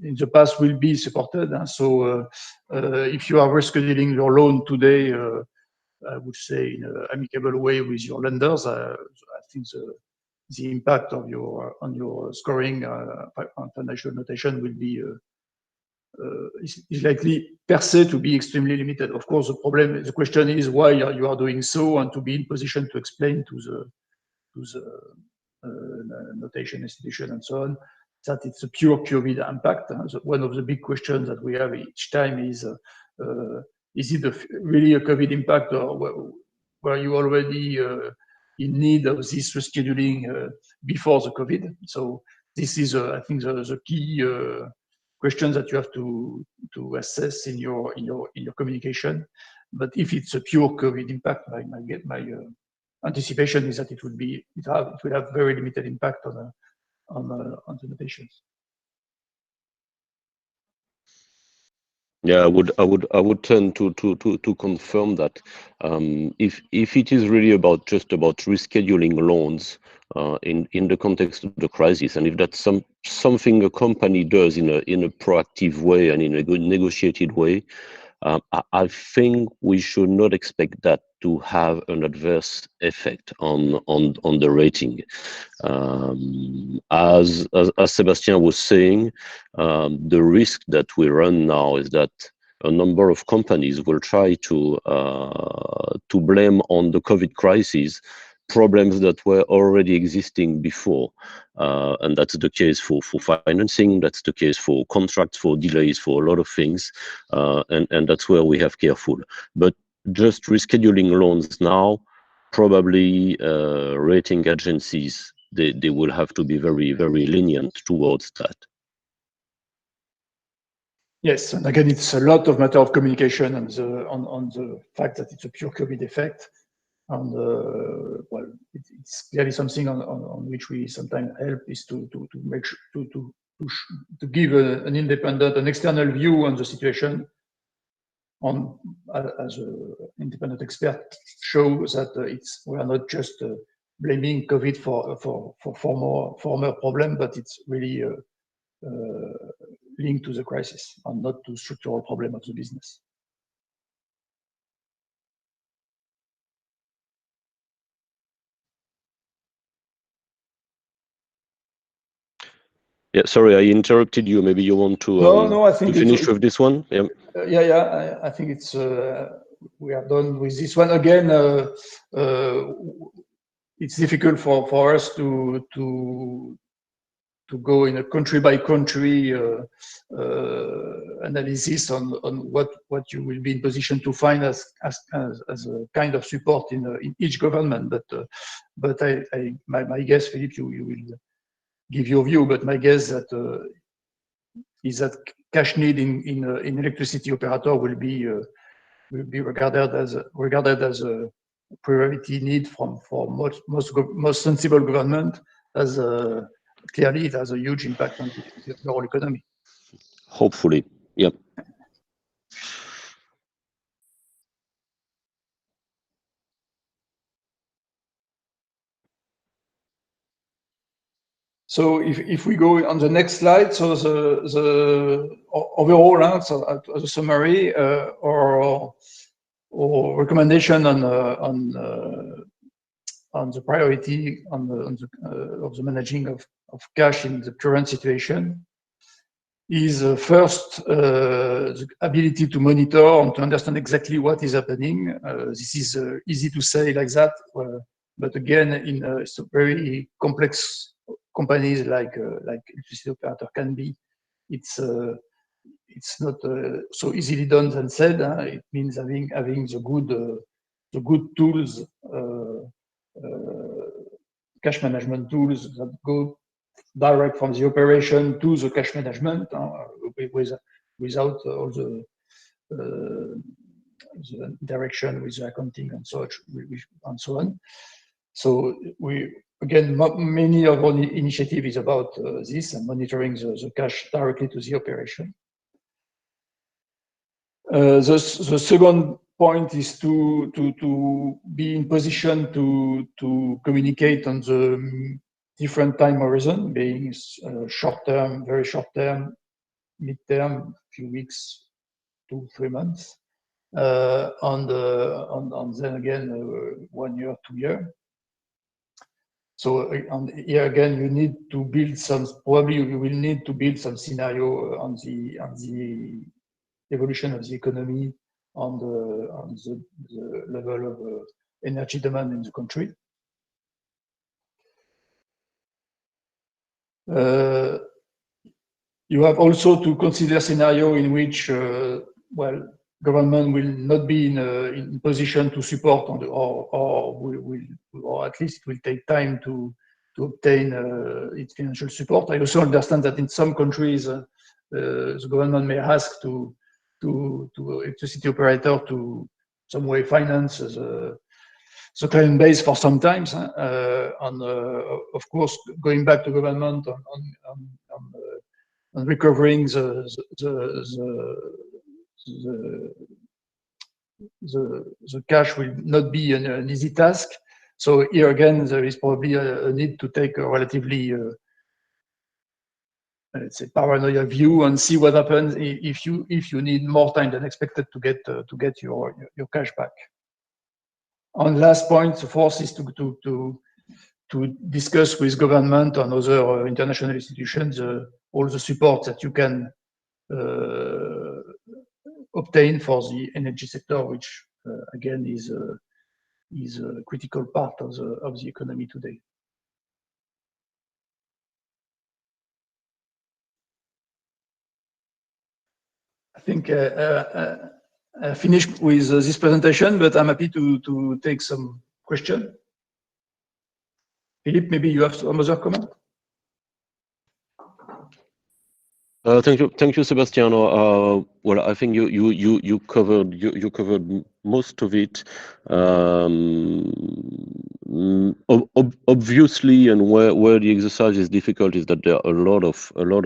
in the past will be supported. So if you are rescheduling your loan today, I would say in an amicable way with your lenders, I think the impact of on your scoring on financial notation will be is likely per se to be extremely limited. Of course, the question is why you are doing so, and to be in position to explain to the notation institution and so on that it's a pure COVID impact. So one of the big questions that we have each time is it really a COVID impact, or were you already in need of this rescheduling before the COVID? So this is, I think, the key question that you have to assess in your communication. But if it's a pure COVID impact, my anticipation is that it will have very limited impact on the notations. Yeah, I would tend to confirm that if it is really just about rescheduling loans in the context of the crisis, and if that's something a company does in a proactive way and in a good negotiated way, I think we should not expect that to have an adverse effect on the rating. As Sebastian was saying, the risk that we run now is that a number of companies will try to blame on the COVID crisis problems that were already existing before. And that's the case for financing, that's the case for contracts, for delays, for a lot of things. And that's where we have careful. But just rescheduling loans now, probably rating agencies, they will have to be very, very lenient towards that. Yes, and again, it's a lot of matter of communication on the fact that it's a pure COVID effect. And well, it's clearly something on which we sometimes help is to make sure to give an independent, an external view on the situation. As an independent expert, shows that we are not just blaming COVID for former problem, but it's really linked to the crisis and not to structural problem of the business. Yeah, sorry, I interrupted you. Maybe you want to, no, I think to finish with this one? Yeah. I think it's we are done with this one. Again, it's difficult for us to go in a country by country analysis on what you will be in position to find as a kind of support in each government. But my guess, Philippe, you will give your view. But my guess is that cash need in electricity operator will be regarded as a priority need for most sensible government, as clearly it has a huge impact on the overall economy. Hopefully, yep. So if we go on the next slide, so the overall, so as a summary, or recommendation on the priority of the managing of cash in the current situation is first the ability to monitor and to understand exactly what is happening. This is easy to say like that, but again, in it's a very complex companies like electricity operator can be, it's not so easily done than said. It means having the good tools, cash management tools that go direct from the operation to the cash management, without all the direction with the accounting and such, and so on. So again, many of our initiative is about this and monitoring the cash directly to the operation. The second point is to be in position to communicate on the different time horizon, being short term, very short term, mid term, few weeks, 2-3 months, and then again 1 year, 2 year. So here again, you need to build probably you will need to build some scenario on the evolution of the economy, on the level of energy demand in the country. You have also to consider scenario in which, well, government will not be in position to support or at least it will take time to obtain its financial support. I also understand that in some countries, the government may ask to electricity operator to some way finance the client base for some times, and of course going back to government on recovering the the cash will not be an easy task. So here again, there is probably a need to take a relatively let's say paranoia view and see what happens if you need more time than expected to get your cash back. On last point, the fourth is to discuss with government and other international institutions all the support that you can obtain for the energy sector, which again is a critical part of the economy today. I think I finished with this presentation, but I'm happy to take some question. Philippe, maybe you have some other comment? Thank you, Sebastiano. Well, I think you covered most of it. Obviously, and where the exercise is difficult is that there are a lot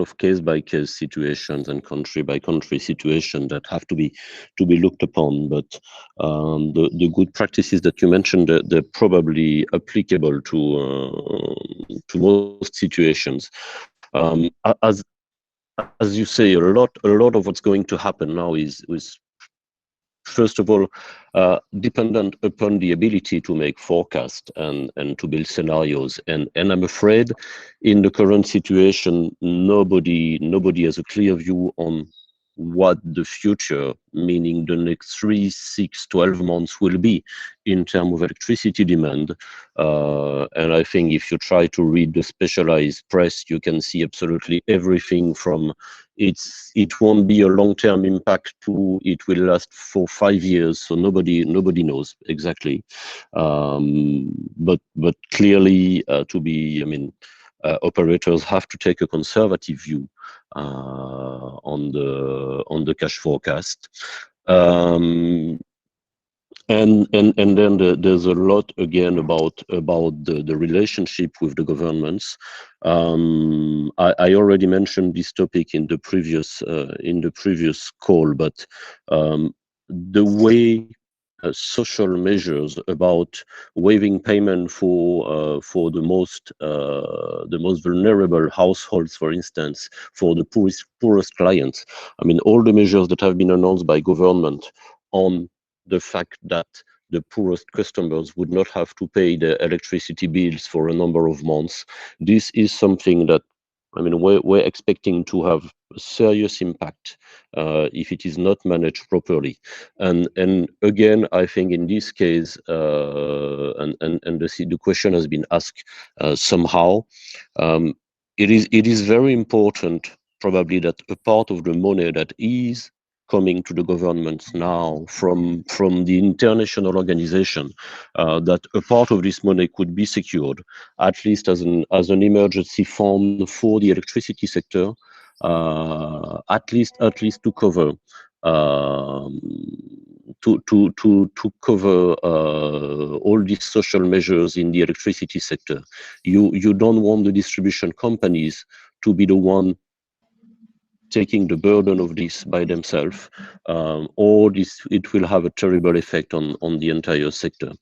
of case by case situations and country by country situations that have to be looked upon. But the good practices that you mentioned, they're probably applicable to most situations. As you say, a lot of what's going to happen now is first of all dependent upon the ability to make forecasts and to build scenarios. And I'm afraid in the current situation, nobody has a clear view on what the future, meaning the next 3, 6, 12 months will be in terms of electricity demand. And I think if you try to read the specialized press, you can see absolutely everything from it won't be a long-term impact to it will last for 5 years. So nobody knows exactly. But clearly operators have to take a conservative view on the cash forecast, and then there's a lot again about the relationship with the governments. I already mentioned this topic in the previous call, but the way social measures about waiving payment for the most vulnerable households, for instance, for the poorest clients. I mean, all the measures that have been announced by government on the fact that the poorest customers would not have to pay their electricity bills for a number of months. This is something that, I mean, we're expecting to have a serious impact if it is not managed properly. And again, I think in this case, and the question has been asked somehow, it is very important probably that a part of the money that is coming to the governments now from the international organization, that a part of this money could be secured, at least as an emergency fund for the electricity sector, at least to cover to cover all these social measures in the electricity sector. You don't want the distribution companies to be the one taking the burden of this by themselves, or it will have a terrible effect on the entire sector.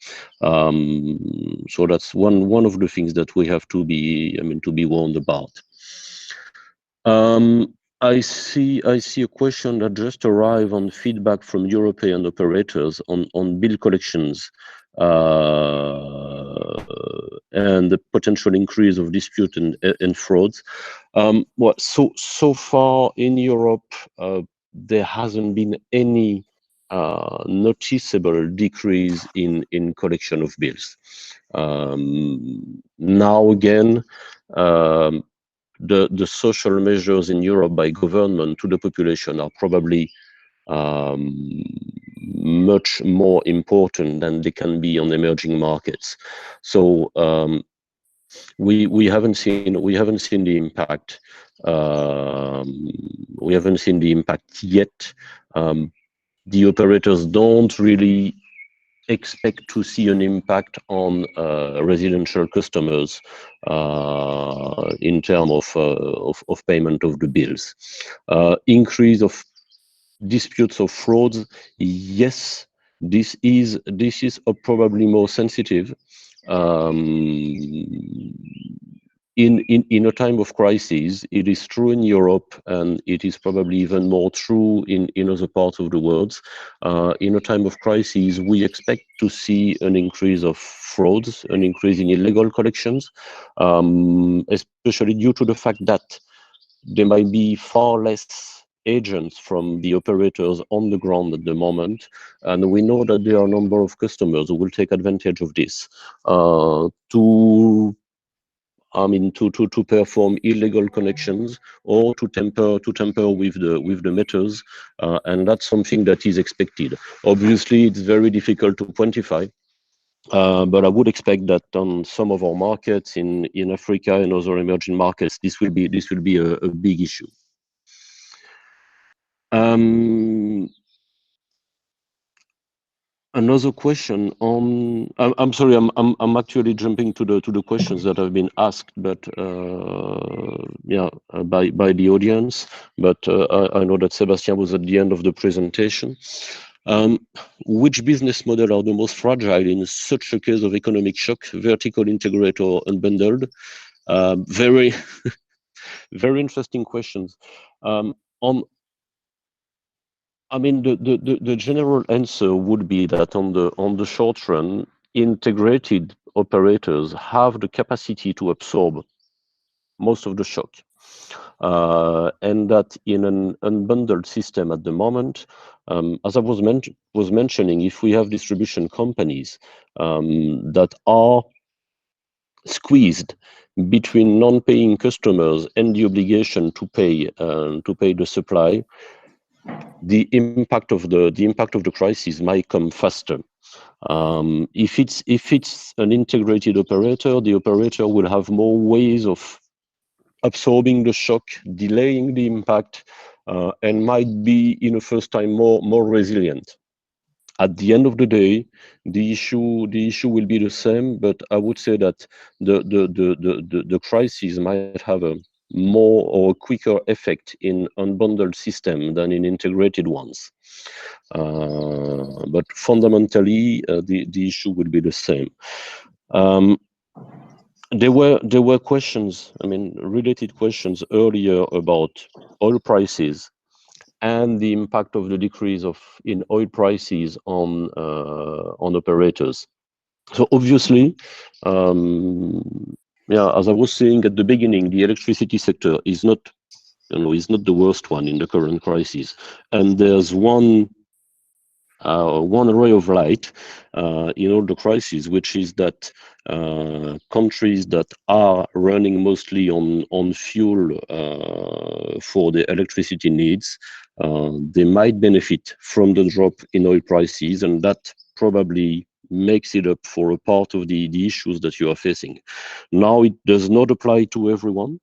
So that's one of the things that we have to be warned about. I see a question that just arrived on feedback from European operators on bill collections and the potential increase of dispute and frauds. Well, so far in Europe, there hasn't been any noticeable decrease in collection of bills. Now again, the social measures in Europe by government to the population are probably much more important than they can be on emerging markets. So we haven't seen the impact. We haven't seen the impact yet. The operators don't really expect to see an impact on residential customers in terms of payment of the bills. Increase of disputes or frauds, yes, this is probably more sensitive. In a time of crisis, it is true in Europe, and it is probably even more true in other parts of the world. In a time of crisis, we expect to see an increase of frauds, an increase in illegal collections, especially due to the fact that there might be far less agents from the operators on the ground at the moment, and we know that there are a number of customers who will take advantage of this to perform illegal connections or to tamper with the meters, and that's something that is expected. Obviously, it's very difficult to quantify, but I would expect that on some of our markets in Africa and other emerging markets, this will be a big issue. Another question on. I'm sorry. I'm actually jumping to the questions that have been asked, but by the audience. But I know that Sebastian was at the end of the presentation. Which business model are the most fragile in such a case of economic shock? Vertical, integrated, or unbundled? Very, very interesting questions. The general answer would be that on the short run, integrated operators have the capacity to absorb most of the shock, and that in an unbundled system at the moment, as I was mentioning, if we have distribution companies that are squeezed between non-paying customers and the obligation to pay the supply, the impact of the crisis might come faster. If it's an integrated operator, the operator will have more ways of absorbing the shock, delaying the impact, and might be in a first time more resilient. At the end of the day, the issue will be the same, but I would say that the crisis might have a more or quicker effect in unbundled system than in integrated ones. But fundamentally, the issue would be the same. There were questions, related questions earlier about oil prices and the impact of the decrease in oil prices on operators. So obviously, as I was saying at the beginning, the electricity sector is not the worst one in the current crisis, and there's one ray of light in all the crises, which is that countries that are running mostly on fuel for their electricity needs, they might benefit from the drop in oil prices, and that probably makes it up for a part of the issues that you are facing. Now, it does not apply to everyone.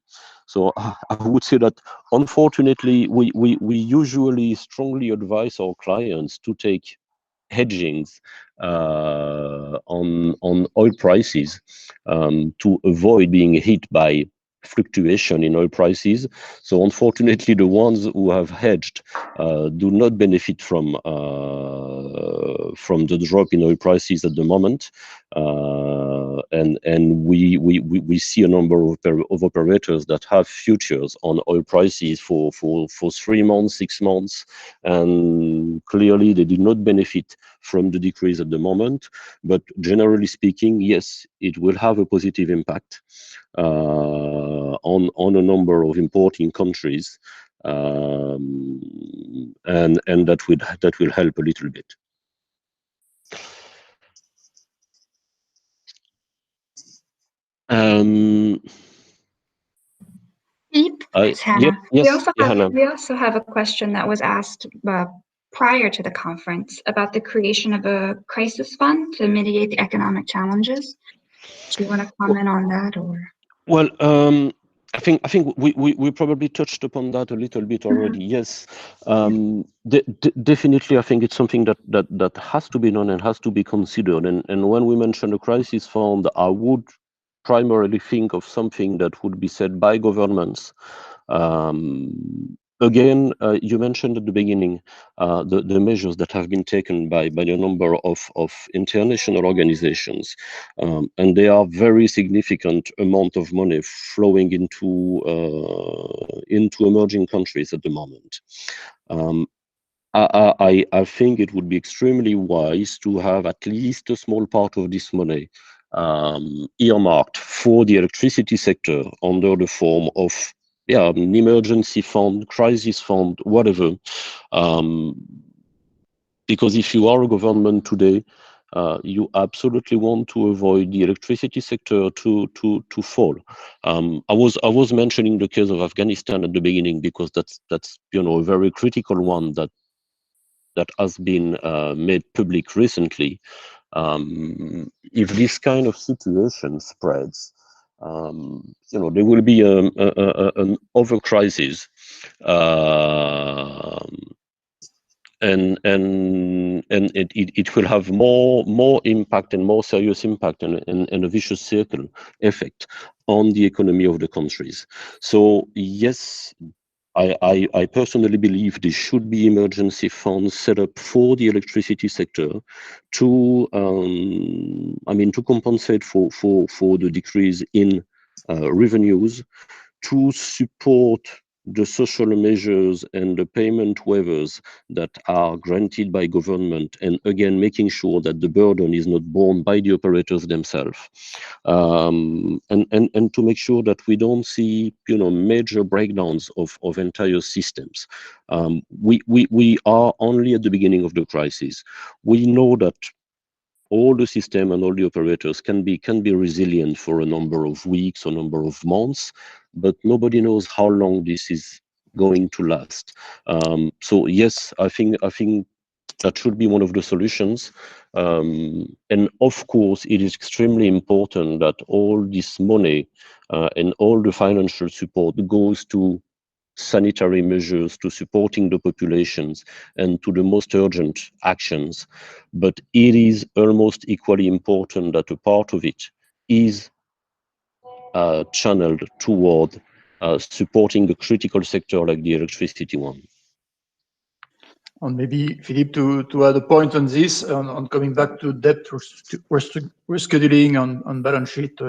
So I would say that, unfortunately, we usually strongly advise our clients to take hedgings on oil prices to avoid being hit by fluctuation in oil prices. So unfortunately, the ones who have hedged do not benefit from the drop in oil prices at the moment, and we see a number of operators that have futures on oil prices for 3 months, 6 months, and clearly they did not benefit from the decrease at the moment. But generally speaking, yes, it will have a positive impact on a number of importing countries, and that will help a little bit. We also have a question that was asked prior to the conference about the creation of a crisis fund to mitigate the economic challenges. Do you want to comment on that, or? Well, I think we probably touched upon that a little bit already. Yes, definitely. I think it's something that has to be done and has to be considered. And when we mention a crisis fund, I would primarily think of something that would be set by governments again, you mentioned at the beginning the measures that have been taken by a number of international organizations, and they are very significant amount of money flowing into emerging countries at the moment. I think it would be extremely wise to have at least a small part of this money earmarked for the electricity sector under the form of an emergency fund, crisis fund, whatever. Because if you are a government today, you absolutely want to avoid the electricity sector to fall. I was mentioning the case of Afghanistan at the beginning because that's a very critical one that has been made public recently. If this kind of situation spreads, there will be an over crisis, and it will have more impact and more serious impact and a vicious circle effect on the economy of the countries. So yes, I personally believe there should be emergency funds set up for the electricity sector to compensate for the decrease in revenues, to support the social measures and the payment waivers that are granted by government, and again making sure that the burden is not borne by the operators themselves, and to make sure that we don't see major breakdowns of entire systems. We are only at the beginning of the crisis. We know that all the system and all the operators can be resilient for a number of weeks or number of months, but nobody knows how long this is going to last. So yes, I think that should be one of the solutions. And of course, it is extremely important that all this money and all the financial support goes to sanitary measures, to supporting the populations, and to the most urgent actions. But it is almost equally important that a part of it is channeled toward supporting the critical sector like the electricity one. And maybe, Philippe, to add a point on this, on coming back to debt rescheduling on balance sheet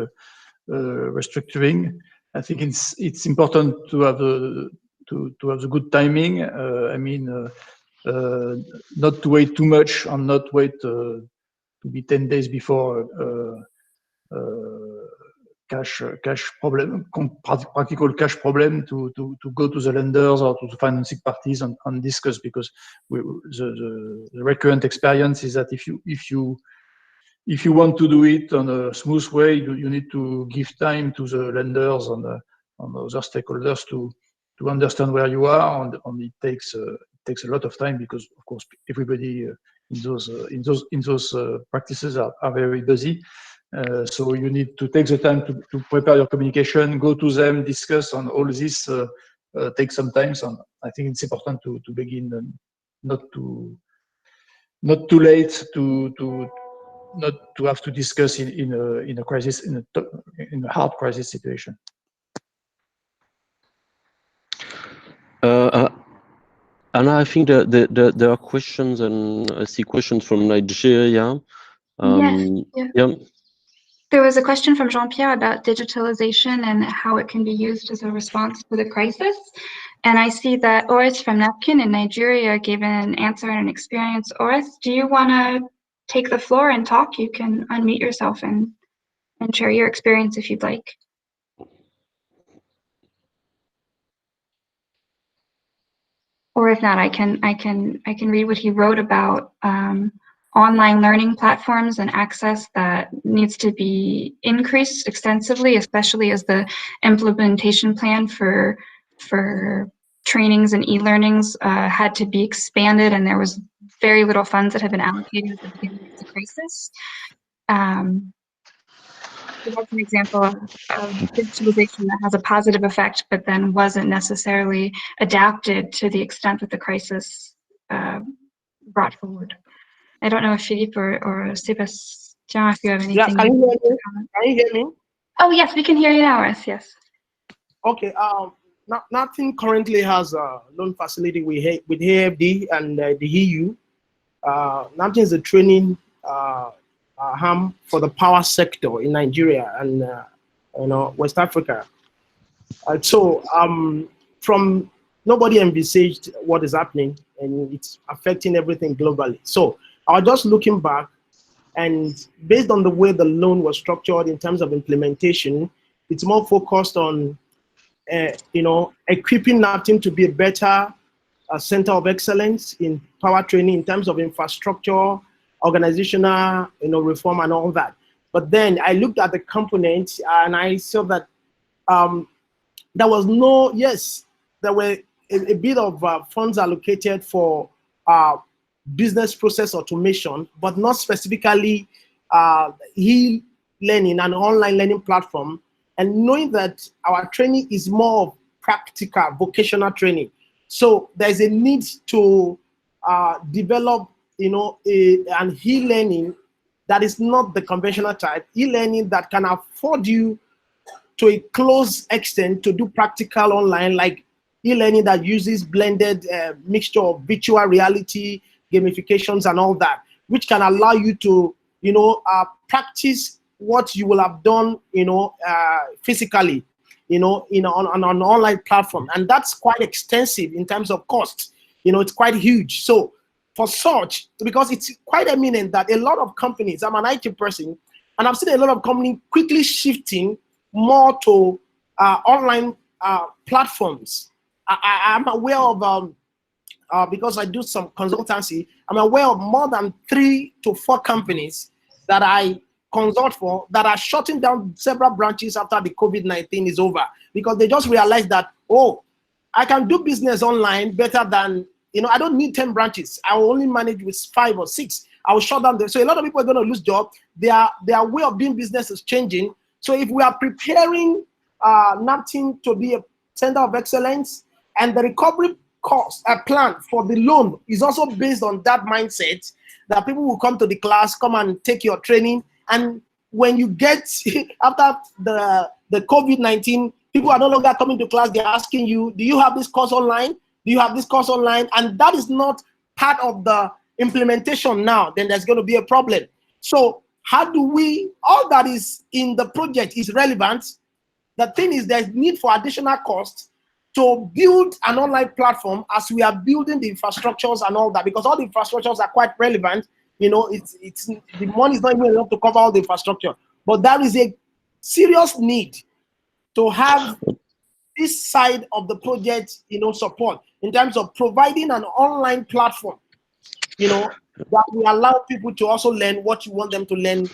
restructuring, I think it's important to have the good timing. Not to wait too much and not wait to be 10 days before practical cash problem to go to the lenders or to the financing parties and discuss, because the recurrent experience is that if you want to do it on a smooth way, you need to give time to the lenders and other stakeholders to understand where you are, and it takes a lot of time, because of course everybody in those practices are very busy. So you need to take the time to prepare your communication, go to them, discuss, and all this takes some time. So I think it's important to begin not too late not to have to discuss in a crisis, in a hard crisis situation. And I think that there are questions, and I see questions from Nigeria. Yeah. There was a question from Jean-Pierre about digitalization and how it can be used as a response to the crisis. And I see that Oris from Napkin in Nigeria gave an answer and an experience. Oris, do you want to take the floor and talk? You can unmute yourself and share your experience if you'd like. Or if not, I can read what he wrote about online learning platforms and access that needs to be increased extensively, especially as the implementation plan for trainings and e-learnings had to be expanded, and there was very little funds that had been allocated at the beginning of the crisis. So that's an example of digitalization that has a positive effect, but then wasn't necessarily adapted to the extent that the crisis brought forward. I don't know if Philippe or Sebastian, if you have anything. Yeah, can you hear me? Oh yes, we can hear you now, Oris. Yes. Okay. nothing currently has a loan facility with AFD and the EU. Nothing is a training arm for the power sector in Nigeria and West Africa. So from nobody envisaged what is happening, and it's affecting everything globally. So I was just looking back, and based on the way the loan was structured in terms of implementation, it's more focused on equipping NAPTIM to be a better center of excellence in power training in terms of infrastructure, organizational reform and all that. But then I looked at the components and I saw that there was no, yes, there were a bit of funds allocated for business process automation, but not specifically e-learning and online learning platform. And knowing that our training is more practical, vocational training. So there's a need to develop, an e-learning that is not the conventional type, e-learning that can afford you to a close extent to do practical online, like e-learning that uses blended mixture of virtual reality, gamifications and all that, which can allow you to, practice what you will have done, physically, on an online platform. And that's quite extensive in terms of cost. It's quite huge. So for such, because it's quite eminent that a lot of companies, I'm an IT person, and I've seen a lot of companies quickly shifting more to online platforms. I'm aware of, because I do some consultancy, I'm aware of more than 3 to 4 companies that I consult for that are shutting down several branches after the COVID-19 is over, because they just realized that, oh, I can do business online better than, I don't need 10 branches. I will only manage with 5 or 6. I will shut down them. So a lot of people are going to lose jobs. Their way of doing business is changing. So if we are preparing NAPTIM to be a center of excellence, and the recovery cost plan for the loan is also based on that mindset, that people will come to the class, come and take your training. And when you get, after the COVID-19, people are no longer coming to class, they're asking you, do you have this course online? Do you have this course online? And that is not part of the implementation now, then there's going to be a problem. So how do we, all that is in the project is relevant. The thing is there's need for additional cost to build an online platform as we are building the infrastructures and all that, because all the infrastructures are quite relevant. It's the money is not even enough to cover all the infrastructure, but there is a serious need to have this side of the project, support in terms of providing an online platform, that will allow people to also learn what you want them to learn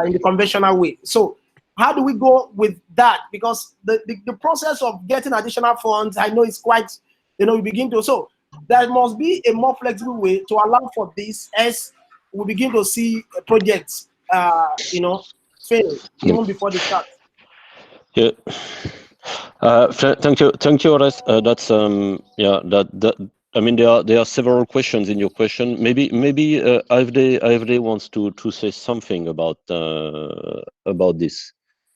in the conventional way. So how do we go with that? Because the process of getting additional funds, I know it's quite, we begin to, so there must be a more flexible way to allow for this as we begin to see projects, fail even before they start. Yeah. Thank you, Horace. That's I mean, there are several questions in your question. Maybe AFD wants to say something about this.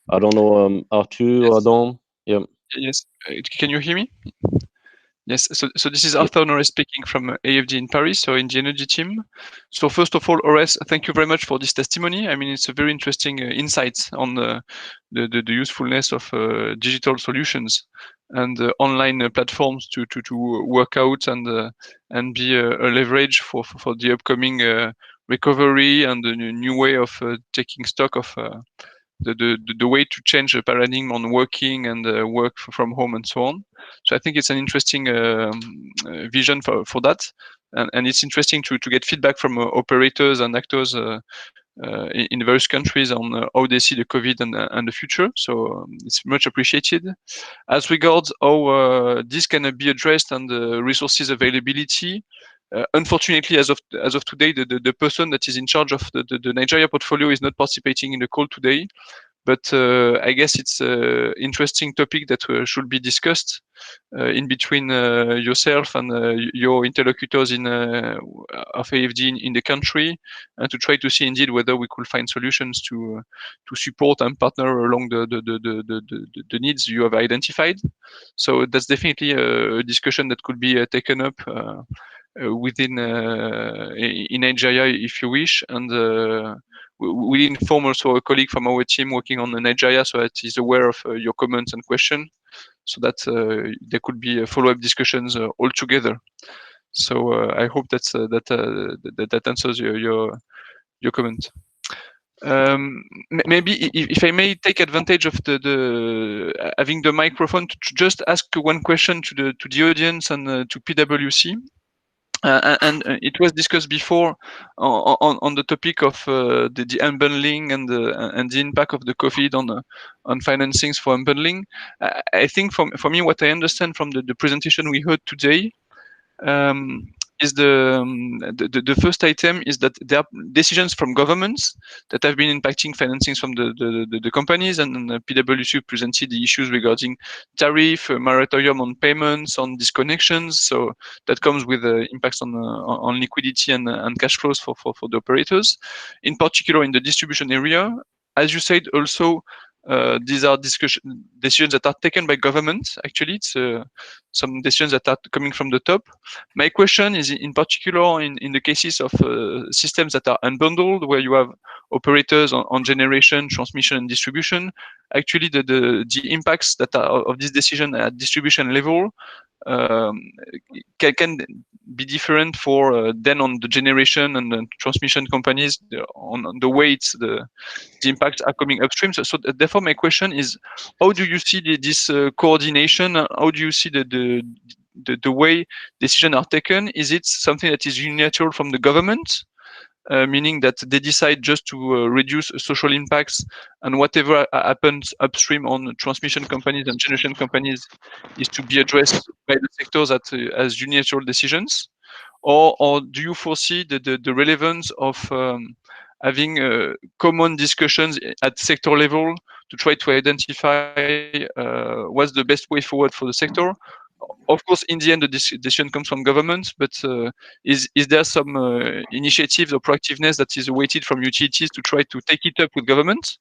I don't know, Arthur, yes. Adam. Yeah. Yes. Can you hear me? Yes, so this is Arthur Norris speaking from AFD in Paris, so in the energy team. So first of all, Horace, thank you very much for this testimony. I mean, it's a very interesting insight on the usefulness of digital solutions and online platforms to work out and be a leverage for the upcoming recovery and the new way of taking stock of the way to change the paradigm on working and work from home and so on. So I think it's an interesting vision for that, and it's interesting to get feedback from operators and actors in various countries on how they see the COVID and the future. So it's much appreciated. As regards how this can be addressed and the resources availability, unfortunately, as of today, the person that is in charge of the Nigeria portfolio is not participating in the call today. but I guess it's an interesting topic that should be discussed in between yourself and your interlocutors in of AFD in the country, and to try to see indeed whether we could find solutions to support and partner along the needs you have identified. So that's definitely a discussion that could be taken up within in Nigeria if you wish, and we inform also a colleague from our team working on Nigeria so that he's aware of your comments and questions, so that there could be follow-up discussions all together. So I hope that's that answers your comment. Maybe if I may take advantage of the having the microphone to just ask one question to the audience and to PwC. And it was discussed before on the topic of the unbundling and the impact of the COVID on financings for unbundling. I think for me, what I understand from the presentation we heard today is the first item is that there are decisions from governments that have been impacting financings from the companies, and PwC presented the issues regarding tariff, moratorium on payments, on disconnections. So that comes with impacts on liquidity and cash flows for the operators, in particular in the distribution area. As you said, also these are decisions that are taken by governments. Actually, it's some decisions that are coming from the top. My question is in particular in the cases of systems that are unbundled, where you have operators on generation, transmission, and distribution. Actually, the impacts that are of this decision at distribution level can be different for then on the generation and the transmission companies on the way the impacts are coming upstream. So therefore, my question is, how do you see this coordination? How do you see the way decisions are taken? Is it something that is unilateral from the government, meaning that they decide just to reduce social impacts, and whatever happens upstream on transmission companies and generation companies is to be addressed by the sectors as unilateral decisions? Or do you foresee the relevance of having common discussions at sector level to try to identify what's the best way forward for the sector? Of course, in the end, the decision comes from government, but is there some initiatives or proactiveness that is awaited from utilities to try to take it up with government?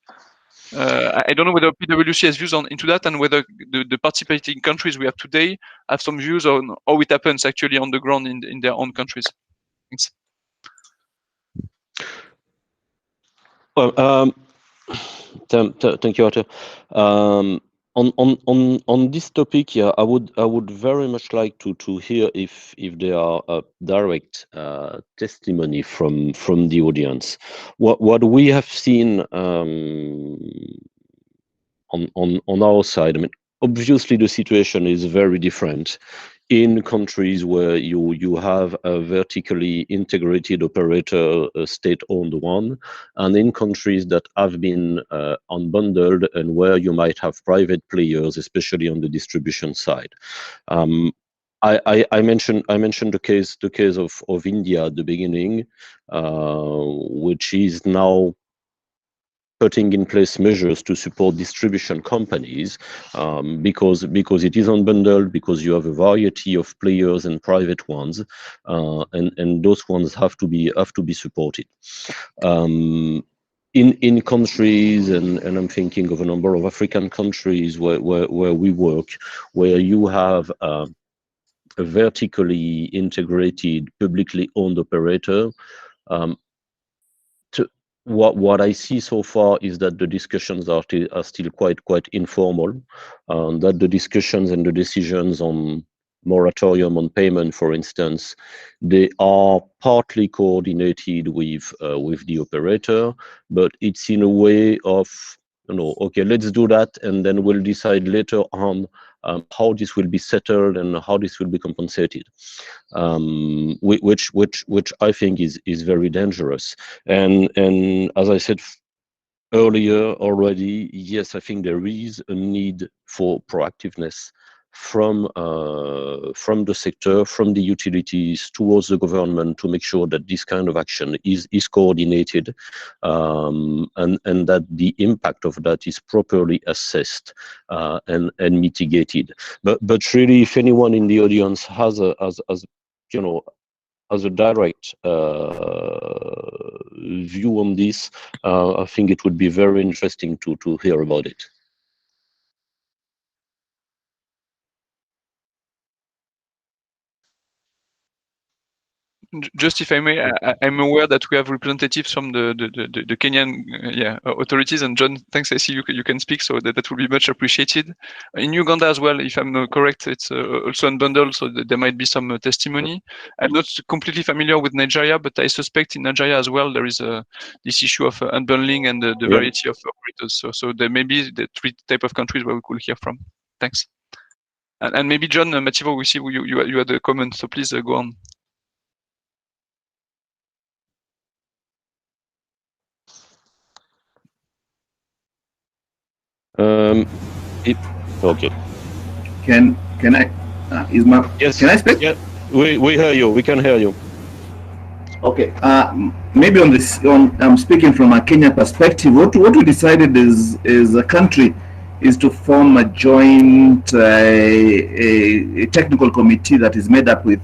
I don't know whether PwC has views into that, and whether the participating countries we have today have some views on how it happens actually on the ground in their own countries. Thanks. Well, thank you, Arthur. On this topic, yeah, I would very much like to hear if there are direct testimony from the audience. What we have seen on our side, I mean, obviously the situation is very different in countries where you have a vertically integrated operator, a state-owned one, and in countries that have been unbundled and where you might have private players, especially on the distribution side. I mentioned the case of India at the beginning, which is now putting in place measures to support distribution companies, because it is unbundled, because you have a variety of players and private ones, and those ones have to be supported. In countries, and I'm thinking of a number of African countries where we work, where you have a vertically integrated, publicly owned operator. What I see so far is that the discussions are still quite informal, that the discussions and the decisions on moratorium on payment, for instance, they are partly coordinated with the operator, but it's in a way of, okay, let's do that, and then we'll decide later on how this will be settled and how this will be compensated, which I think is very dangerous. And as I said earlier already, yes, I think there is a need for proactiveness from the sector, from the utilities towards the government to make sure that this kind of action is coordinated, and that the impact of that is properly assessed and mitigated. But really, if anyone in the audience has a direct view on this, I think it would be very interesting to hear about it. Just if I may, I'm aware that we have representatives from the Kenyan authorities, and John, thanks, I see you can speak, so that will be much appreciated. In Uganda as well, if I'm correct, it's also unbundled, so there might be some testimony. I'm not completely familiar with Nigeria, but I suspect in Nigeria as well there is this issue of unbundling and the variety of operators. So there may be the three type of countries where we could hear from. Thanks. And maybe John Mativo, we see you had a comment, so please go on. Okay. Can I? Yes. Can I speak? Yeah, we hear you. We can hear you. Okay. Maybe on this, I'm speaking from a Kenya perspective. What we decided is a country is to form a joint a technical committee that is made up with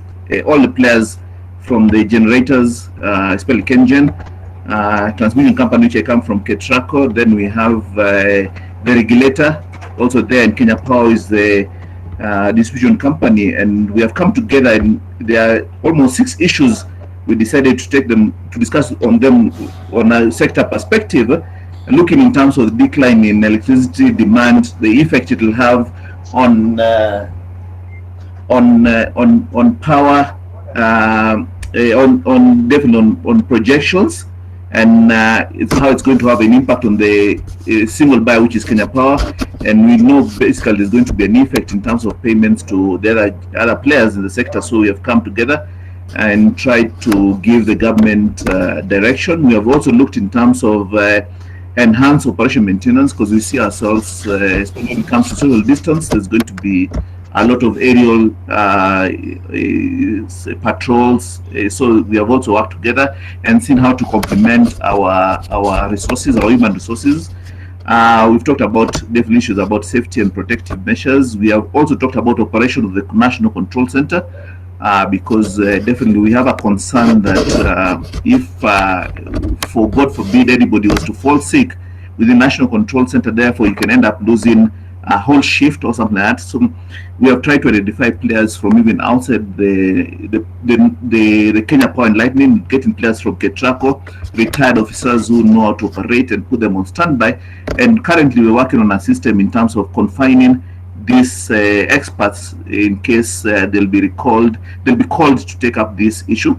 all the players from the generators, especially KenGen, transmission company, which I come from, Ketraco. Then we have the regulator also there, and Kenya Power is the distribution company, and we have come together, and there are almost 6 issues we decided to take them to discuss on them on a sector perspective, looking in terms of the decline in electricity demand, the effect it will have on power, definitely on projections, and it's how it's going to have an impact on the single buyer, which is Kenya Power. And we know basically there's going to be an effect in terms of payments to the other players in the sector. So we have come together and tried to give the government direction. We have also looked in terms of enhanced operation maintenance, because we see ourselves, especially when it comes to social distance, there's going to be a lot of aerial patrols. So we have also worked together and seen how to complement our resources, our human resources. We've talked about definitely issues about safety and protective measures. We have also talked about operation of the National Control Center, because definitely we have a concern that if, for God forbid, anybody was to fall sick with the National Control Center, therefore you can end up losing a whole shift or something like that. So we have tried to identify players from even outside the Kenya Power and Lightning, getting players from Ketraco, retired officers who know how to operate, and put them on standby. And currently we're working on a system in terms of confining these experts in case they'll be called to take up this issue.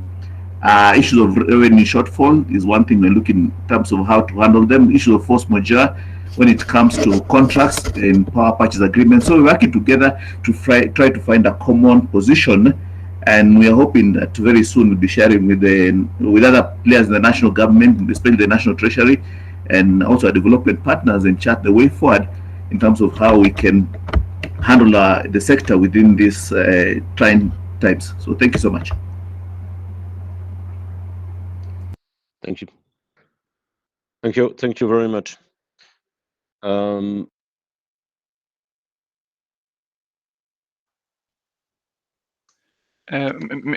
Issues of revenue shortfall is one thing we're looking in terms of how to handle them. Issues of force majeure when it comes to contracts and power purchase agreements. So we're working together to try to find a common position, and we are hoping that very soon we'll be sharing with other players in the national government, especially the National Treasury, and also our development partners, and chart the way forward in terms of how we can handle the sector within these trying times. So thank you so much. Thank you. Thank you very much.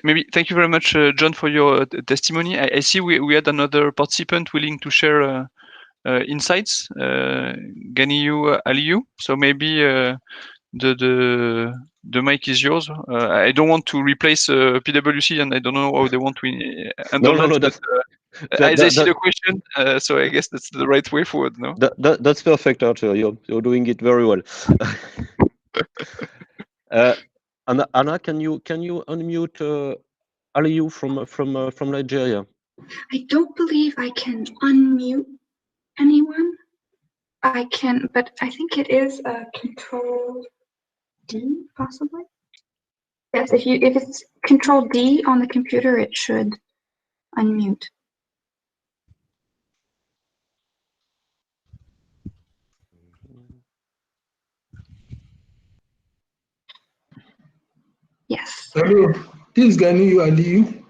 Maybe thank you very much, John, for your testimony. I see we had another participant willing to share insights, Ganiyu Aliyu. So maybe the mic is yours. I don't want to replace PwC, and I don't know how they want to handle that. As I see the question, so I guess that's the right way forward. No, that's perfect, Arthur. You're doing it very well. Anna, can you unmute Aliyu from Nigeria? I don't believe I can unmute anyone. I can, but I think it is Control D, possibly. Yes, if it's Control D on the computer, it should unmute. Yes. Hello, this is Gani Aliyu.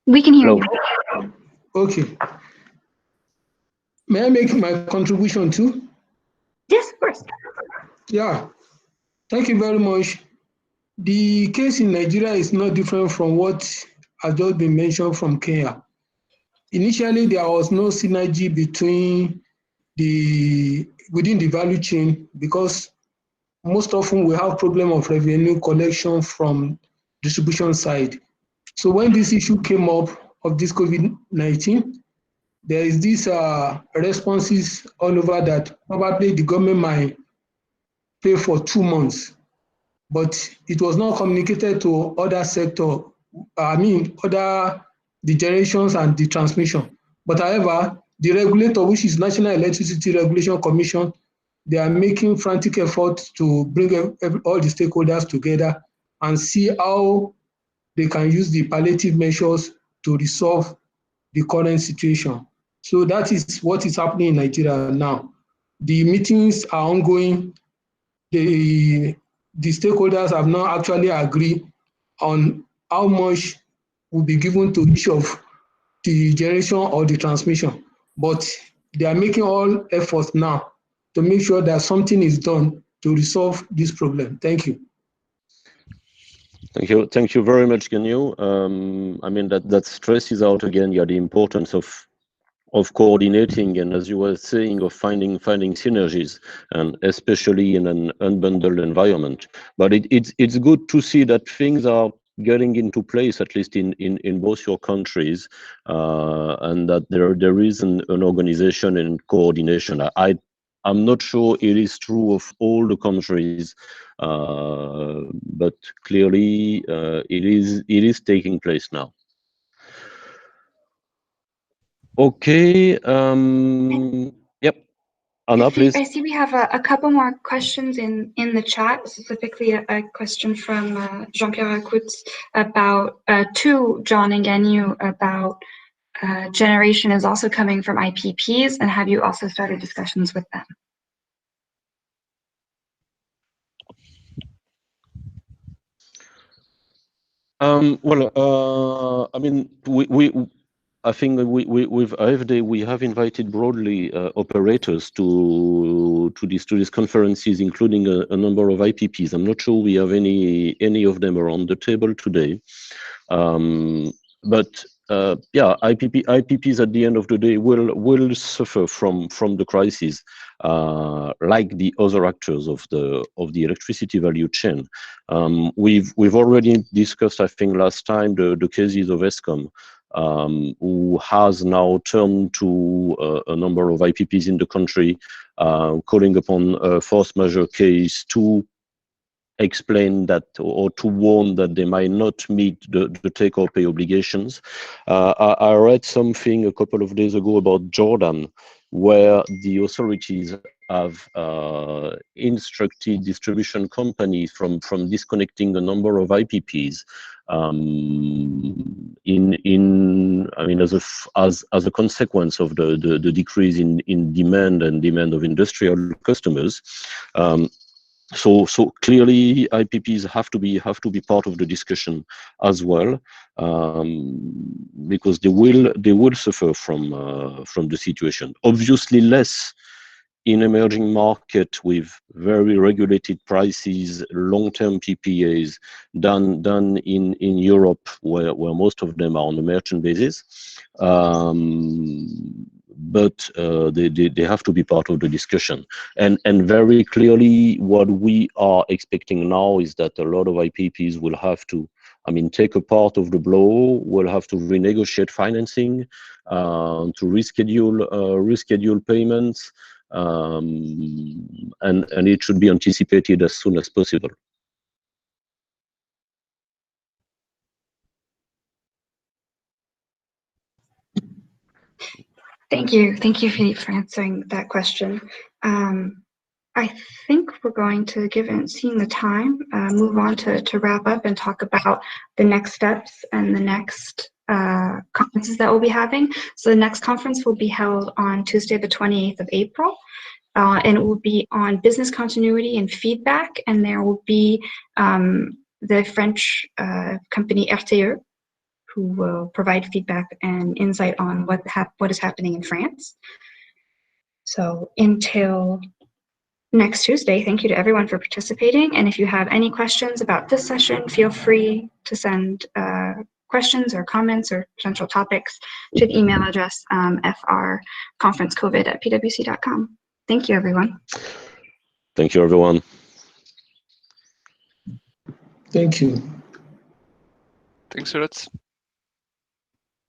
We can hear you. Okay. May I make my contribution too? Yes, of course. Yeah, thank you very much. The case in Nigeria is not different from what has just been mentioned from Kenya. Initially, there was no synergy between within the value chain because most often we have problem of revenue collection from distribution side. So when this issue came up of this COVID-19, there is this responses all over that probably the government might pay for 2 months, but it was not communicated to other sector, the generations and the transmission. But however, the regulator, which is National Electricity Regulation Commission, they are making frantic efforts to bring all the stakeholders together and see how they can use the palliative measures to resolve the current situation. So that is what is happening in Nigeria now. The meetings are ongoing. The stakeholders have now actually agreed on how much will be given to each of the generation or the transmission. But they are making all efforts now to make sure that something is done to resolve this problem. Thank you. Thank you very much, Ganyo. I mean that stresses out again, the importance of coordinating and, as you were saying, of finding synergies, and especially in an unbundled environment. But it's good to see that things are getting into place, at least in both your countries, and that there is an organization and coordination. I'm not sure it is true of all the countries, but clearly it is taking place now. Okay. Yep. Anna, please. I see we have a couple more questions in the chat, specifically a question from Jean-Pierre Acutz about to John and Ganyu about generation is also coming from IPPs, and have you also started discussions with them? Well, I mean, I think with AFD we have invited broadly operators to these conferences, including a number of IPPs. I'm not sure we have any of them around the table today, but yeah, IPPs at the end of the day will suffer from the crisis, like the other actors of the electricity value chain. We've already discussed, I think, last time the cases of ESCOM, who has now turned to a number of IPPs in the country, calling upon a force majeure case to explain that or to warn that they might not meet the take or pay obligations. I read something a couple of days ago about Jordan, where the authorities have instructed distribution companies from disconnecting a number of IPPs I mean, as a consequence of the decrease in demand of industrial customers. So clearly IPPs have to be part of the discussion as well, because they will suffer from the situation. Obviously less in emerging market with very regulated prices, long-term PPAs done in Europe, where most of them are on a merchant basis. But they have to be part of the discussion. And very clearly, what we are expecting now is that a lot of IPPs will have to, I mean, take a part of the blow, will have to renegotiate financing, to reschedule payments, and it should be anticipated as soon as possible. Thank you, Philippe, for answering that question. I think we're going to, given seeing the time, move on to wrap up and talk about the next steps and the next conferences that we'll be having. So the next conference will be held on Tuesday, the 28th of April, and it will be on business continuity and feedback, and there will be the French company RTE, who will provide feedback and insight on what is happening in France. So until next Tuesday, thank you to everyone for participating. And if you have any questions about this session, feel free to send questions or comments or potential topics to the email address frconferencecovid@pwc.com. Thank you, everyone. Thank you, everyone. Thank you. Thanks a lot.